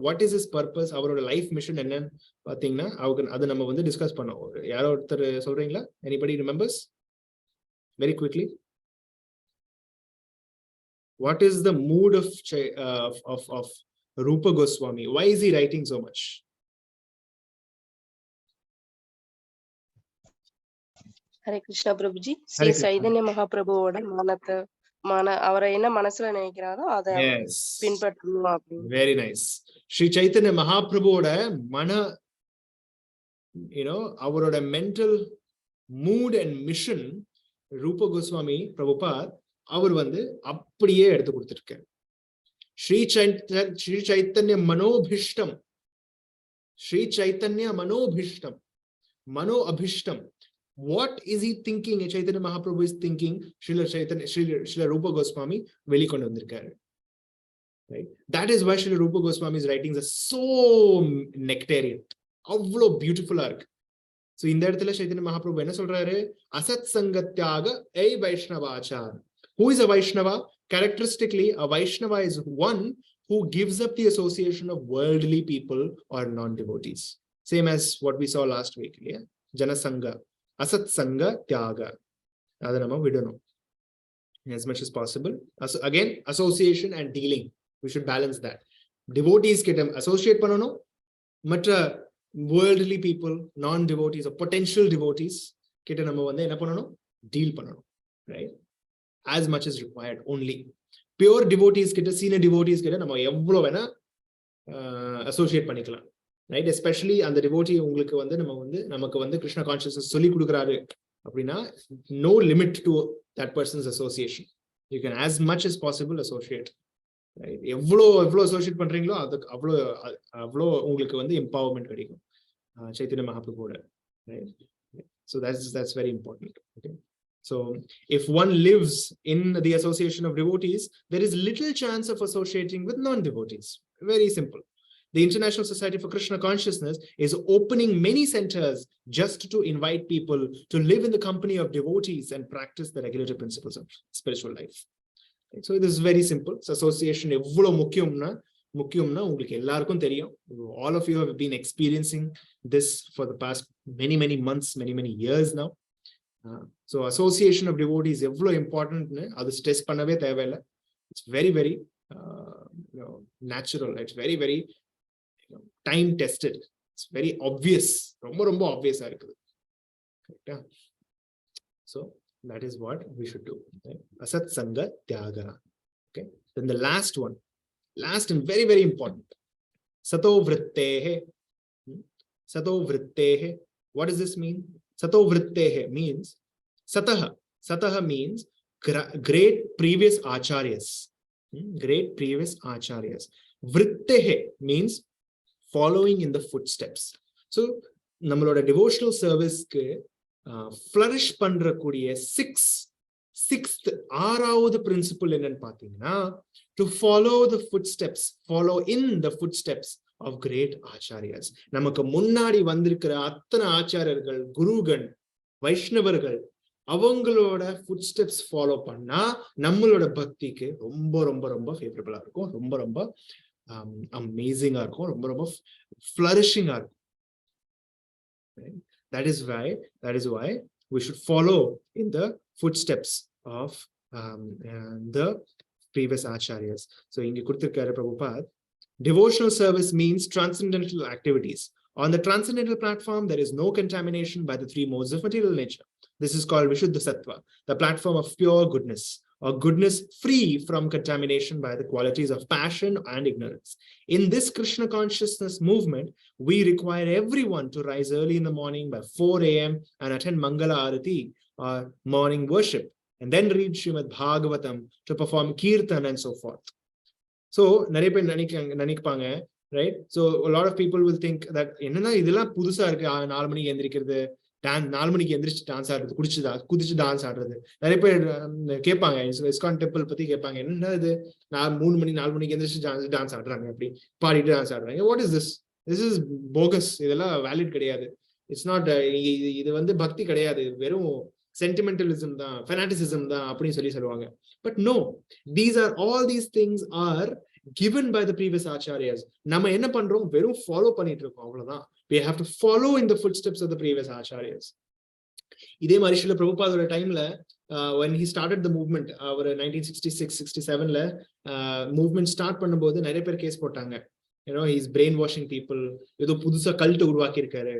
What is his purpose? அவரோட லைஃப் மிஷன் என்னன்னு பாத்தீங்கன்னா அது நம்ம வந்து டிஸ்கஸ் பண்ணோம். யாரோ ஒருத்தர் சொல்றீங்களா? Anybody remembers? Very quickly. What is the mood of Rupa Goswami? Why is he writing so much? Hare Krishna Prabhuji. Sri Chaitanya Mahaprabhuவோட அவரை என்ன மனசுல நினைக்கிறாரோ அதை பின்பற்றணும் அப்படின்னு. Very nice. Sri Chaitanya Mahaprabhuவோட அவரோட mental mood and mission Rupa Goswami Prabhupada அவர் வந்து அப்படியே எடுத்து கொடுத்திருக்காரு. Sri Chaitanya Manobhishtam. Sri Chaitanya Manobhishtam. Mano Abhishtam. What is he thinking? Chaitanya Mahaprabhu is thinking. Srila Rupa Goswami velikondu vandirukkaru. Right? That is why Srila Rupa Goswami's writings are so nectarian. Avlo beautiful arc. So in that இடத்துல Chaitanya Mahaprabhu என்ன சொல்றாரு? Asat sangatyaga a Vaishnavachar. Who is a Vaishnava? Characteristically, a Vaishnava is one who gives up the association of worldly people or non-devotees. Same as what we saw last week. Yeah? Janasanga. Asat sanga tyaga. Adha nama vidano. As much as possible. Again, association and dealing. We should balance that. Devotees get associate panano. Matra worldly people, non-devotees or potential devotees kita nama vande enna panano? Deal panano. Right? As much as required only. Pure devotees kita, senior devotees kita nama evlo vena associate panikalam. Right? Especially and the devotee உங்களுக்கு வந்து நமக்கு வந்து Krishna consciousness சொல்லி கொடுக்கறாரு அப்படினா no limit to that person's association. You can as much as possible associate. Right? எவ்வளோ associate பண்றீங்களோ அதுக்கு அவ்வளோ உங்களுக்கு வந்து empowerment கிடைக்கும் Chaitanya Mahaprabhuவோட. Right? So that's very important. Okay? So if one lives in the association of devotees, there is little chance of associating with non-devotees. Very simple. The International Society for Krishna Consciousness is opening many centers just to invite people to live in the company of devotees and practice the regulative principles of spiritual life. Right? So this is very simple. So association evlo mukkiyumna உங்களுக்கு எல்லாருக்கும் தெரியும். All of you have been experiencing this for the past many months, many years now. So association of devotees evlo important nu adu stress பண்ணவே தேவையில்லை. It's very natural. It's very time tested. It's very obvious. ரொம்ப obvious ஆ இருக்குது. கரெக்ட்டா? So that is what we should do. Asat sanga tyaga. Okay? Then the last one. Last and very important. Sato vrittehe. Sato vrittehe. What does this mean? Sato vrittehe means Sataha. Sataha means great previous acharyas. Great previous acharyas. Vrittehe means following in the footsteps. So நம்மளோட devotional service க்கு flourish பண்றக்கூடிய sixth ஆறாவது principle என்னன்னு பாத்தீங்கன்னா to follow in the footsteps of great acharyas. நமக்கு முன்னாடி வந்திருக்கிற அத்தனை ஆச்சாரியர்கள், குருகள், வைஷ்ணவர்கள் அவங்களோட footsteps follow பண்ணா நம்மளோட பக்திக்கு ரொம்ப ஃபேவரபிளா இருக்கும். ரொம்ப amazing ஆ இருக்கும். ரொம்ப flourishing ஆ இருக்கும். That is why we should follow in the footsteps of the previous acharyas. So inge kuduthirukkaru Prabhupada, devotional service means transcendental activities. On the transcendental platform, there is no contamination by the three modes of material nature. This is called Vishuddha Sattva, the platform of pure goodness, or goodness free from contamination by the qualities of passion and ignorance. In this Krishna consciousness movement, we require everyone to rise early in the morning by 4 a.m. and attend Mangala Arati, or morning worship, and then read Srimad Bhagavatam to perform Kirtan and so forth. So, நிறைய பேர் நினைப்பாங்க, right? So, a lot of people will think that என்னன்னா இதெல்லாம் புதுசா இருக்கு, 4 மணிக்கு எந்திரிக்கிறது, 4 மணிக்கு எந்திரிச்சு டான்ஸ் ஆடுறது, குதிச்சு டான்ஸ் ஆடுறது. நிறைய பேர் கேட்பாங்க, இஸ்கான் டெம்பிள் பத்தி கேட்பாங்க, என்ன இது 4 மணிக்கு எந்திரிச்சு டான்ஸ் ஆடுறாங்க, அப்படி பாடிட்டு டான்ஸ் ஆடுறாங்க. What is this? This is focus. இதெல்லாம் வேலிட் கிடையாது. இட்ஸ் நாட், இது வந்து பக்தி கிடையாது, வெறும் சென்டிமெண்டலிசம் தான், ஃபெனாட்டிசிசம் தான் அப்படின்னு சொல்லுவாங்க. But no, all these things are given by the previous acharyas. நம்ம என்ன பண்றோம்? வெறும் ஃபாலோ பண்ணிட்டு இருக்கோம், அவ்வளவுதான். We have to follow in the footsteps of the previous acharyas. இதே மாதிரி ஸ்ரீல பிரபுபாதோட டைம்ல when he started the movement, அவர் 1966-67ல மூவ்மெண்ட் ஸ்டார்ட் பண்ணும்போது நிறைய பேர் கேஸ் போட்டாங்க. You know, he's brainwashing people. ஏதோ புதுசா கல்ட் உருவாக்கி இருக்காரு.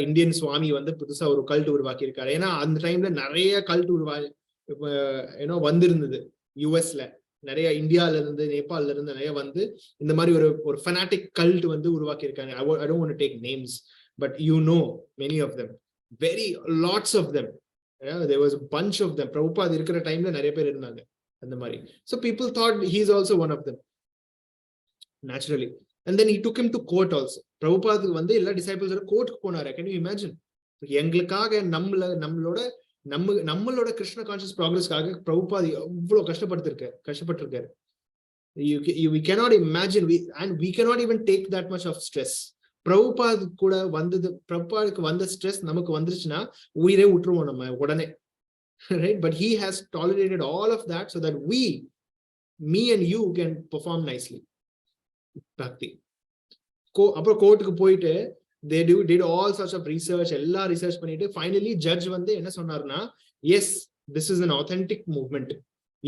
இந்தியன் சுவாமி வந்து புதுசா ஒரு கல்ட் உருவாக்கி இருக்காரு. ஏன்னா அந்த டைம்ல நிறைய கல்ட் வந்திருந்தது. யுஎஸ்ல நிறைய, இந்தியால இருந்து, நேபாள்ல இருந்து நிறைய வந்து இந்த மாதிரி ஒரு ஃபனாட்டிக் கல்ட் வந்து உருவாக்கி இருக்காங்க. I don't want to take names, but you know many of them, lots of them. There was a bunch of them. Prabhupad இருக்கிற டைம்ல நிறைய பேர் இருந்தாங்க அந்த மாதிரி. So people thought he is also one of them, naturally. And then he took him to court also. Prabhupad வந்து எல்லா டிசைபிள்ஸோட கோர்ட்டுக்கு போனாரு. Can you imagine? எங்களுக்காக நம்மளோட கிருஷ்ண கான்ஷியஸ் ப்ராக்ரஸ்க்காக பிரபுபாத் எவ்வளவு கஷ்டப்பட்டிருக்காரு. We cannot imagine, we cannot even take that much of stress. Prabhupad கூட வந்தது, பிரபுபாதுக்கு வந்த ஸ்ட்ரெஸ் நமக்கு வந்துருச்சுன்னா உயிரே விட்டுருவோம் நம்ம உடனே, right? But he has tolerated all of that so that me and you can perform nicely bhakti. அப்புறம் கோர்ட்டுக்கு போயிட்டு they did all sorts of research, எல்லா ரிசர்ச் பண்ணிட்டு finally judge வந்து என்ன சொன்னாருன்னா, yes, this is an authentic movement.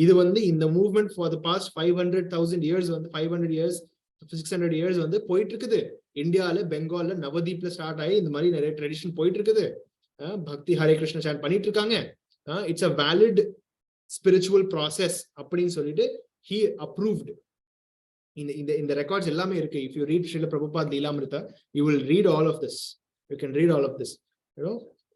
இது வந்து இந்த movement for the past 500,000 years வந்து 500 years 600 years வந்து போயிட்டு இருக்குது. இந்தியால, பெங்கால்ல, நவதீப்ல ஸ்டார்ட் ஆகி இந்த மாதிரி நிறைய ட்ரெடிஷன் போயிட்டு இருக்குது. பக்தி ஹரே கிருஷ்ண சாண்ட் பண்ணிட்டு இருக்காங்க. It's a valid spiritual process அப்படின்னு சொல்லிட்டு he approved. இந்த ரெக்கார்ட்ஸ் எல்லாமே இருக்கு. if you read Srila Prabhupada Leelamrita, you will read all of this. You can read all of this. You know,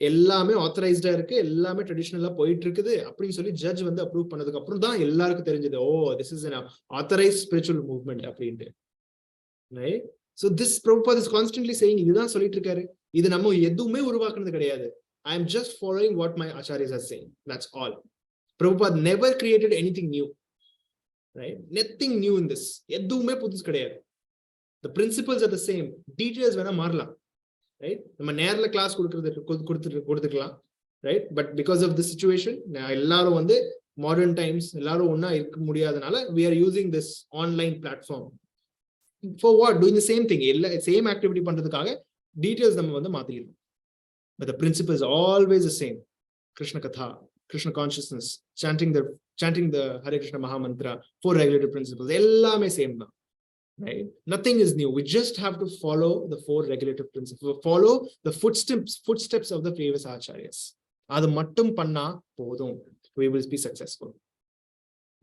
எல்லாமே ஆத்தரைஸ்டா இருக்கு, எல்லாமே ட்ரெடிஷனலா போயிட்டு இருக்குது அப்படின்னு சொல்லி ஜட்ஜ் வந்து அப்ரூவ் பண்ணதுக்கு அப்புறம் தான் எல்லாருக்கும் தெரிஞ்சது, ஓ this is an authorized spiritual movement அப்படின்ட்டு. Right? So this Prabhupada is constantly saying, இதுதான் சொல்லிட்டு இருக்காரு, இது நம்ம எதுவுமே உருவாக்குனது கிடையாது. I am just following what my acharyas are saying. That's all. Prabhupada never created anything new. Right? Nothing new in this. எதுவுமே புதுசு கிடையாது. The principles are the same. Details வேணா மாறலாம். Right? நம்ம நேர்ல கிளாஸ் கொடுத்துக்கலாம். Right? But because of this situation, எல்லாரும் வந்து modern times எல்லாரும் ஒண்ணா இருக்க முடியாதனால we are using this online platform. For what? Doing the same thing. Same activity பண்றதுக்காக details நம்ம வந்து மாத்திடுறோம். But the principle is always the same. Krishna Katha, Krishna consciousness, chanting the Hare Krishna Maha Mantra, 4 regulative principles, ellame same na. Right? Nothing is new. We just have to follow the 4 regulative principles, follow the footsteps of the previous acharyas. Adu mattum panna podum, we will be successful.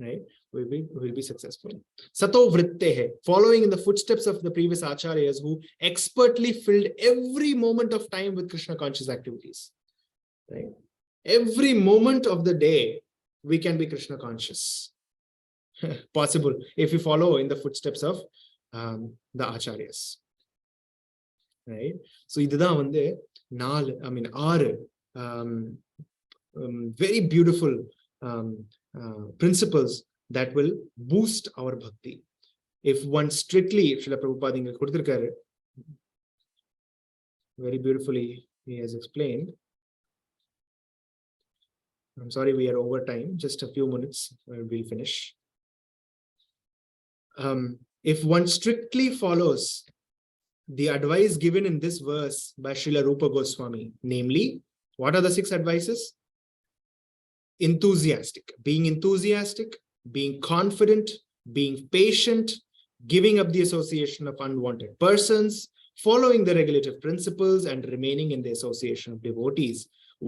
Right? We will be successful. Sato vrittehe, following in the footsteps of the previous acharyas who expertly filled every moment of time with Krishna conscious activities. Right? Every moment of the day we can be Krishna conscious. Possible if you follow in the footsteps of the acharyas. Right? So idhaan vande 6 very beautiful principles that will boost our bhakti. If one strictly, Srila Prabhupada inga kuduthirukkaru very beautifully, he has explained. I'm sorry, we are over time. Just a few minutes, we'll finish. If one strictly follows the advice given in this verse by Srila Rupa Goswami, namely, what are the 6 advices? Enthusiastic, being confident, being patient, giving up the association of unwanted persons, following the regulative principles, and remaining in the association of devotees,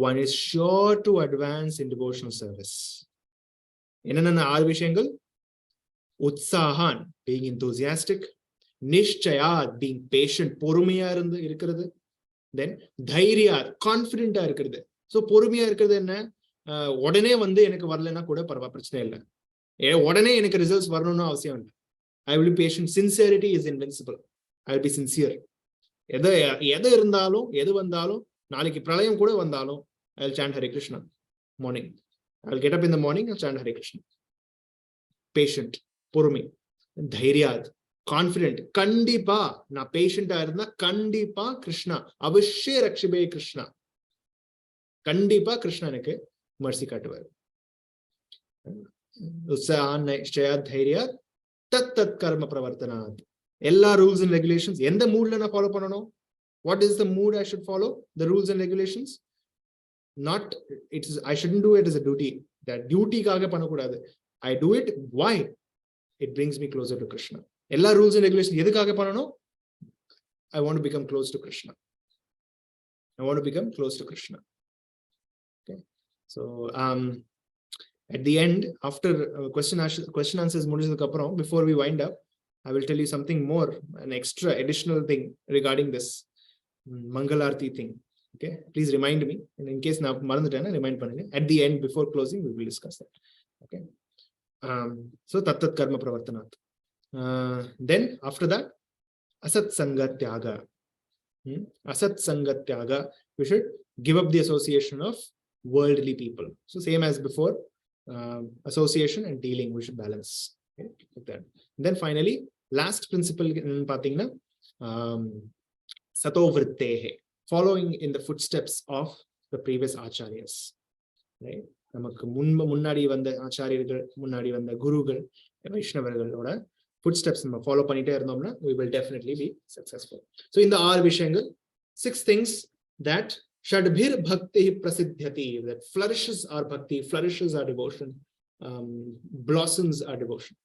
one is sure to advance in devotional service. Enna 6 vishayangal? Utsahan, being enthusiastic, Nishchayat, being patient, பொறுமையா இருக்கிறது, then தைரியat, confident இருக்கிறது. So பொறுமையா இருக்கிறது என்ன? உடனே வந்து எனக்கு வரலன்னா கூட பரவா பிரச்சனை இல்லை, உடனே எனக்கு ரிசல்ட்ஸ் வரணும்னு அவசியம் இல்லை. I will be patient. Sincerity is invincible. I will be sincere. எது இருந்தாலும் எது வந்தாலும், நாளைக்கு பிரளயம் கூட வந்தாலும் I will chant Hare Krishna morning. I will get up in the morning and chant Hare Krishna. Patient, பொறுமை, தைரியாத், கான்ஃபிடென்ட். கண்டிப்பா நான் பேஷண்டா இருந்தா கண்டிப்பா கிருஷ்ணா அவசிய ரக்ஷிபே கிருஷ்ணா, கண்டிப்பா கிருஷ்ணா எனக்கு மர்சி காட்டுவார். தைரியாத் தத் கர்ம பிரவர்த்தனாத். எல்லா ரூல்ஸ் அண்ட் ரெகுலேஷன்ஸ் எந்த மூட்ல நான் ஃபாலோ பண்ணணும்? What is the mood I should follow? The rules and regulations? Not, I shouldn't do it as a duty. That duty kaga panakudadu. I do it. Why? It brings me closer to Krishna. Ella rules and regulations edukkaga panano? I want to become close to Krishna. I want to become close to Krishna. Okay. So at the end, after question answers முடிஞ்சதுக்கு அப்புறம், before we wind up, I will tell you something more, an extra additional thing regarding this Mangalarti thing. Okay, please remind me, and in case na marandutena remind pannunga. At the end, before closing, we will discuss that. Okay. So tat karma pravartanat. Then after that, asat sangat tyaga. Asat sangat tyaga, we should give up the association of worldly people. So same as before, association and dealing we should balance. Okay, like that. And then finally, last principle in pathina, satovrittehe, following in the footsteps of the previous acharyas. Right? நமக்கு முன்னாடி வந்த ஆச்சாரியர்கள், முன்னாடி வந்த குருகள், வைஷ்ணவர்களோட footsteps நம்ம follow பண்ணிட்டே இருந்தோம்னா we will definitely be successful. So இந்த 6 விஷயங்கள், 6 things that shadbhir bhakti prasidhyati, that flourishes our bhakti, flourishes our devotion, blossoms our devotion.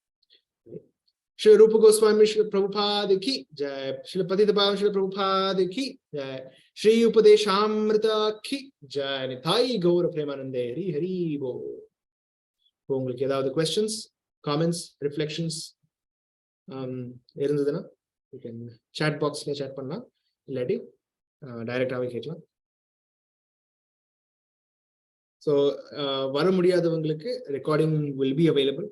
Shri Rupa Goswami Shri Prabhupada ki jai, Shri Patita Pavan Shri Prabhupada ki jai, Shri Upadeshamrita ki jai, Nithai Gaura Premanande Hari Hari Bo. உங்களுக்கு ஏதாவது questions, comments, reflections இருந்ததுன்னா you can chat boxல chat பண்ணலாம், இல்லாட்டி டைரக்டாவே கேட்கலாம். So வர முடியாதவங்களுக்கு recording will be available